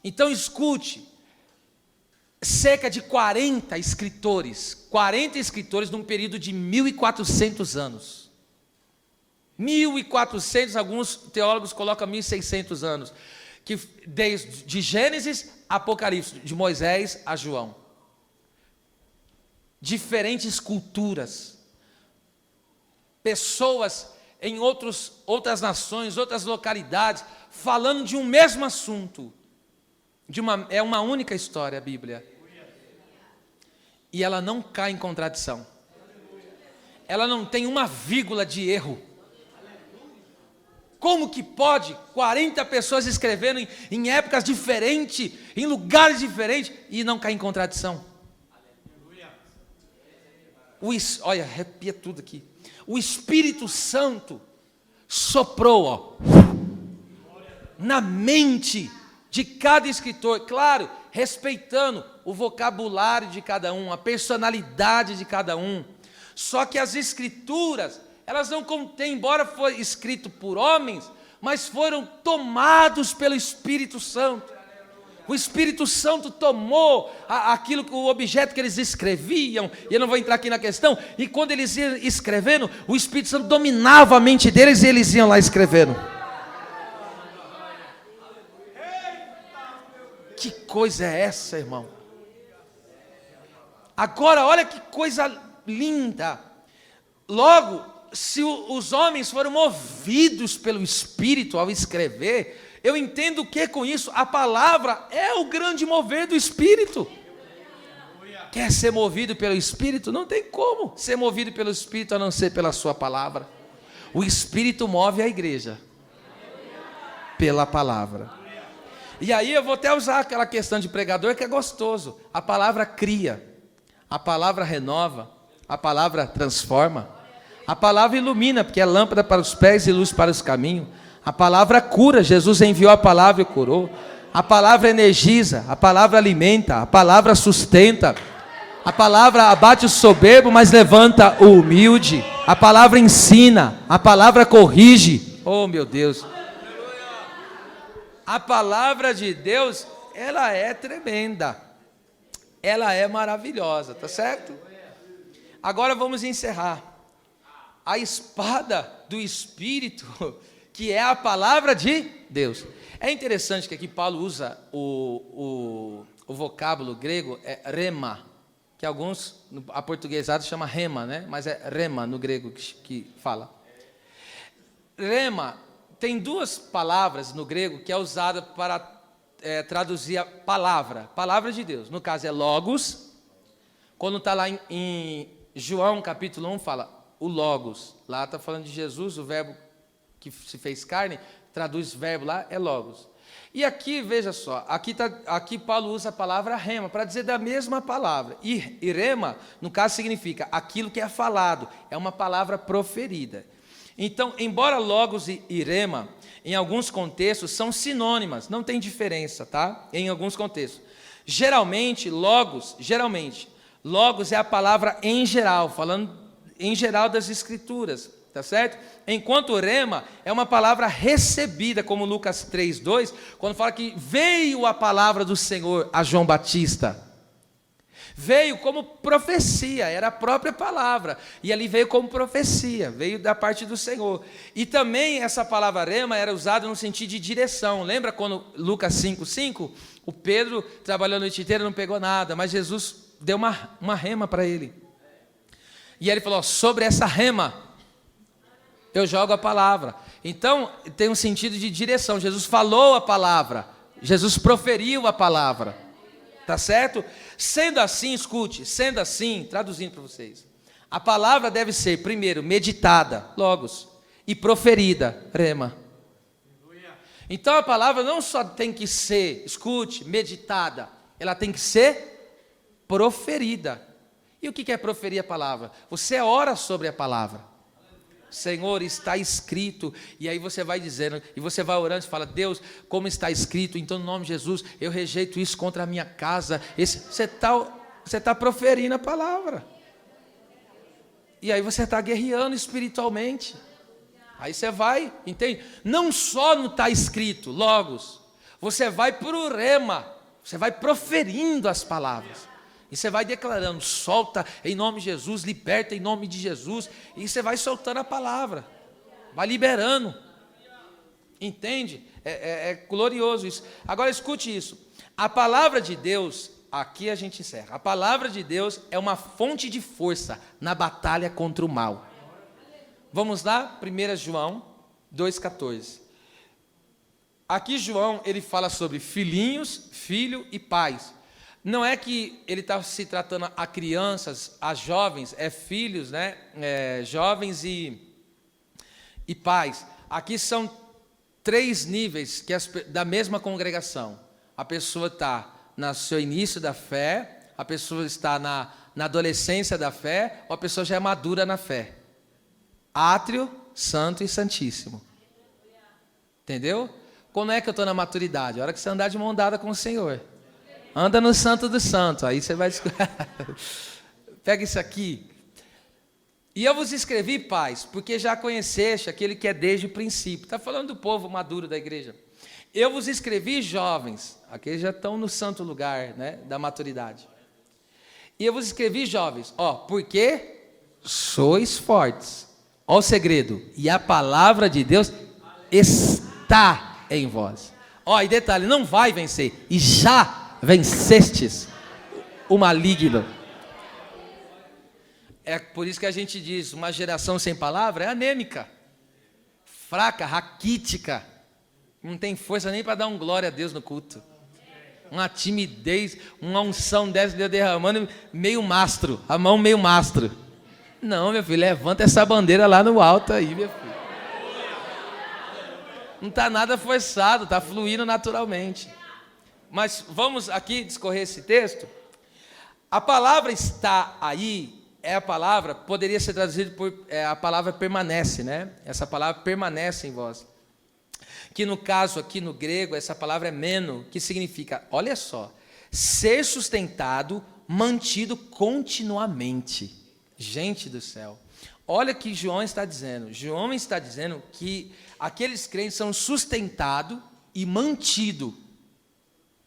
Então escute. Cerca de 40 escritores num período de 1.400 anos. 1.400, alguns teólogos colocam 1.600 anos, que desde Gênesis a Apocalipse, de Moisés a João. Diferentes culturas, pessoas em outras nações, outras localidades, falando de um mesmo assunto. É uma única história, a Bíblia. E ela não cai em contradição. Ela não tem uma vírgula de erro. Como que pode 40 pessoas escrevendo em épocas diferentes, em lugares diferentes, e não cair em contradição? Olha, arrepia tudo aqui. O Espírito Santo soprou na mente de cada escritor, claro, respeitando o vocabulário de cada um, a personalidade de cada um. Só que as Escrituras, elas não contêm, embora foi escrito por homens, mas foram tomados pelo Espírito Santo. O Espírito Santo tomou o objeto que eles escreviam, e eu não vou entrar aqui na questão, e quando eles iam escrevendo, o Espírito Santo dominava a mente deles e eles iam lá escrevendo. Que coisa é essa, irmão? Agora, olha que coisa linda. Logo, se os homens foram movidos pelo Espírito ao escrever, eu entendo o que com isso? A palavra é o grande mover do Espírito. Quer ser movido pelo Espírito? Não tem como ser movido pelo Espírito a não ser pela sua palavra. O Espírito move a igreja pela palavra. E aí eu vou até usar aquela questão de pregador que é gostoso. A palavra cria, a palavra renova, a palavra transforma, a palavra ilumina, porque é lâmpada para os pés e luz para os caminhos. A palavra cura, Jesus enviou a palavra e curou. A palavra energiza, a palavra alimenta, a palavra sustenta. A palavra abate o soberbo, mas levanta o humilde. A palavra ensina, a palavra corrige. Oh, meu Deus! A palavra de Deus, ela é tremenda. Ela é maravilhosa, tá certo? Agora vamos encerrar. A espada do Espírito, que é a palavra de Deus. É interessante que aqui Paulo usa o vocábulo grego, rema, que alguns, aportuguesados, chama rema, né? Mas é rema no grego que fala. Rema tem duas palavras no grego que é usada para traduzir a palavra de Deus. No caso é logos. Quando está lá em João capítulo 1, fala o logos. Lá está falando de Jesus, o verbo que se fez carne, traduz verbo lá, é logos. E aqui, veja só, aqui Paulo usa a palavra rema, para dizer da mesma palavra. E rema, no caso, significa aquilo que é falado, é uma palavra proferida. Então, embora logos e rema, em alguns contextos, são sinônimas, não tem diferença, tá? Em alguns contextos. Geralmente, logos é a palavra em geral, falando em geral das Escrituras. tá certo? Enquanto rema é uma palavra recebida, como Lucas 3:2, quando fala que veio a palavra do Senhor a João Batista. Veio como profecia, era a própria palavra, e ali veio como profecia, veio da parte do Senhor. E também essa palavra rema era usada no sentido de direção. Lembra quando Lucas 5:5, o Pedro trabalhou a noite inteira, não pegou nada, mas Jesus deu uma rema para ele. E ele falou: sobre essa rema eu jogo a palavra. Então tem um sentido de direção. Jesus falou a palavra, Jesus proferiu a palavra. Tá certo? Sendo assim, escute, sendo assim, traduzindo para vocês, a palavra deve ser, primeiro, meditada, logos, e proferida, rema. Então a palavra não só tem que ser, escute, meditada, ela tem que ser proferida. E o que é proferir a palavra? Você ora sobre a palavra. Senhor, está escrito, e aí você vai dizendo, e você vai orando e fala: Deus, como está escrito, então no nome de Jesus, eu rejeito isso contra a minha casa. Você está proferindo a palavra, e aí você está guerreando espiritualmente, aí você vai, entende? Não só não está escrito, logos, você vai para o rema, você vai proferindo as palavras. E você vai declarando: solta em nome de Jesus, liberta em nome de Jesus. E você vai soltando a palavra, vai liberando. Entende? É glorioso isso. Agora escute isso. A palavra de Deus, aqui a gente encerra. A palavra de Deus é uma fonte de força na batalha contra o mal. Vamos lá? 1 João 2,14. Aqui João, ele fala sobre filhinhos, filho e pais. Não é que ele está se tratando a crianças, a jovens, filhos, né? Jovens e pais. Aqui são 3 níveis da mesma congregação. A pessoa está no seu início da fé, a pessoa está na adolescência da fé, ou a pessoa já é madura na fé. Átrio, santo e santíssimo. Entendeu? Quando é que eu estou na maturidade? A hora que você andar de mão dada com o Senhor. Anda no santo do santo, aí você vai... Pega isso aqui. E eu vos escrevi, pais, porque já conheceste aquele que é desde o princípio. Está falando do povo maduro da igreja. Eu vos escrevi, jovens, aqueles já estão no santo lugar, né, da maturidade. E eu vos escrevi, jovens, porque sois fortes. Ó o segredo, e a palavra de Deus está em vós. E detalhe, não vai vencer, e já vencestes o maligno. É por isso que a gente diz: uma geração sem palavra é anêmica, fraca, raquítica, não tem força nem para dar um glória a Deus no culto. Uma timidez, uma unção dessa derramando, meio mastro, a mão meio mastro. Não, meu filho, levanta essa bandeira lá no alto aí, meu filho. Não está nada forçado, está fluindo naturalmente. Mas vamos aqui discorrer esse texto. A palavra está aí, a palavra, poderia ser traduzida por a palavra permanece, né? Essa palavra permanece em vós. Que no caso aqui no grego, essa palavra é meno, que significa, olha só, ser sustentado, mantido continuamente. Gente do céu. Olha o que João está dizendo. João está dizendo que aqueles crentes são sustentados e mantidos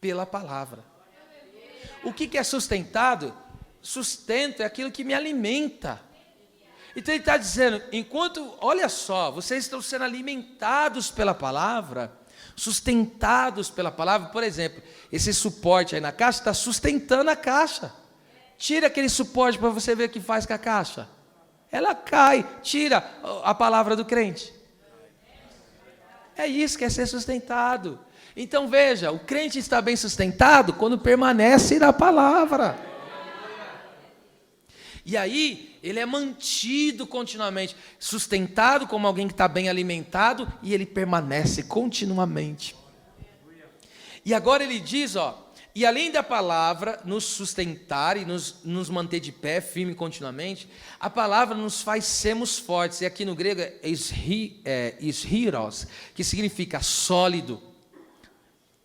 pela palavra. O que é sustentado? Sustento é aquilo que me alimenta. Então ele está dizendo, olha só, vocês estão sendo alimentados pela palavra, sustentados pela palavra. Por exemplo, esse suporte aí na caixa está sustentando a caixa. Tira aquele suporte para você ver o que faz com a caixa. Ela cai, tira a palavra do crente. É isso que é ser sustentado. Então veja, o crente está bem sustentado quando permanece na palavra. E aí, ele é mantido continuamente, sustentado como alguém que está bem alimentado, e ele permanece continuamente. E agora ele diz, e além da palavra nos sustentar e nos manter de pé, firme continuamente, a palavra nos faz sermos fortes. E aqui no grego é ishiros, que significa sólido.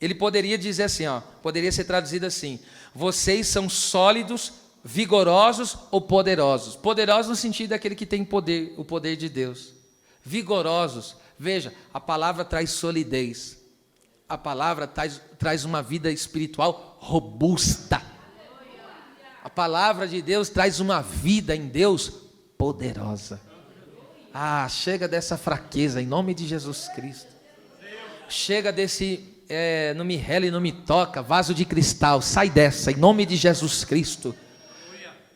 Ele poderia dizer assim, poderia ser traduzido assim: vocês são sólidos vigorosos ou poderosos. Poderosos no sentido daquele que tem poder, o poder de Deus. Vigorosos, veja, a palavra traz solidez. A palavra traz uma vida espiritual robusta. A palavra de Deus traz uma vida em Deus poderosa. Ah, chega dessa fraqueza em nome de Jesus Cristo. Chega desse não me rela e não me toca, vaso de cristal, sai dessa em nome de Jesus Cristo.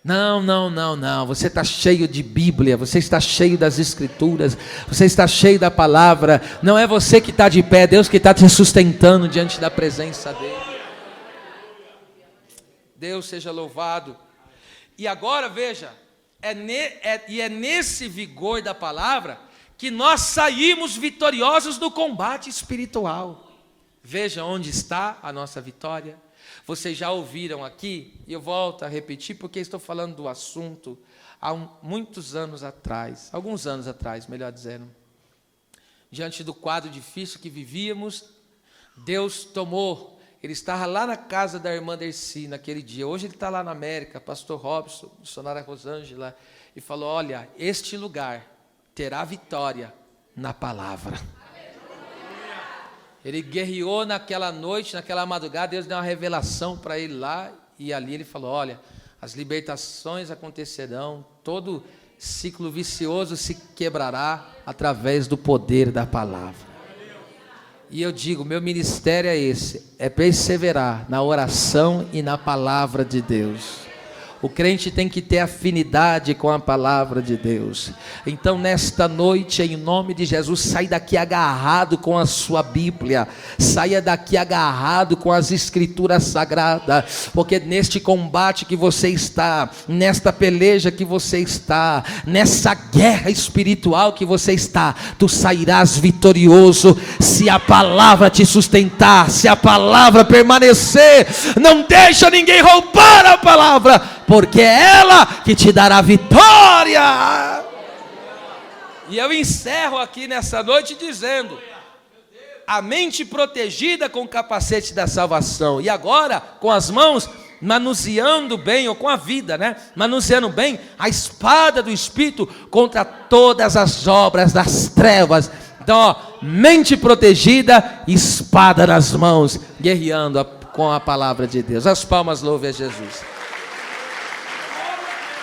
Não, você está cheio de Bíblia, você está cheio das Escrituras, você está cheio da palavra. Não é você que está de pé, é Deus que está te sustentando diante da presença dEle. Deus seja louvado. E agora veja, é nesse vigor da palavra que nós saímos vitoriosos do combate espiritual. Veja onde está a nossa vitória. Vocês já ouviram aqui, e eu volto a repetir, porque estou falando do assunto há muitos anos atrás, alguns anos atrás, melhor dizendo. Diante do quadro difícil que vivíamos, Deus tomou, ele estava lá na casa da irmã Dercy naquele dia, hoje ele está lá na América, pastor Robson, missionária Rosângela, e falou, olha, este lugar terá vitória na palavra. Ele guerreou naquela noite, naquela madrugada, Deus deu uma revelação para ele lá, e ali ele falou, olha, as libertações acontecerão, todo ciclo vicioso se quebrará através do poder da palavra. E eu digo, meu ministério é esse, é perseverar na oração e na palavra de Deus. O crente tem que ter afinidade com a palavra de Deus. Então nesta noite, em nome de Jesus, sai daqui agarrado com a sua Bíblia, saia daqui agarrado com as Escrituras Sagradas, porque neste combate que você está, nesta peleja que você está, nessa guerra espiritual que você está, tu sairás vitorioso, se a palavra te sustentar, se a palavra permanecer. Não deixa ninguém roubar a palavra, porque é ela que te dará vitória. E eu encerro aqui nessa noite dizendo, a mente protegida com o capacete da salvação, e agora com as mãos manuseando bem, ou com a vida, manuseando bem a espada do Espírito contra todas as obras das trevas. Então, mente protegida, espada nas mãos, guerreando com a palavra de Deus. As palmas louvem a Jesus.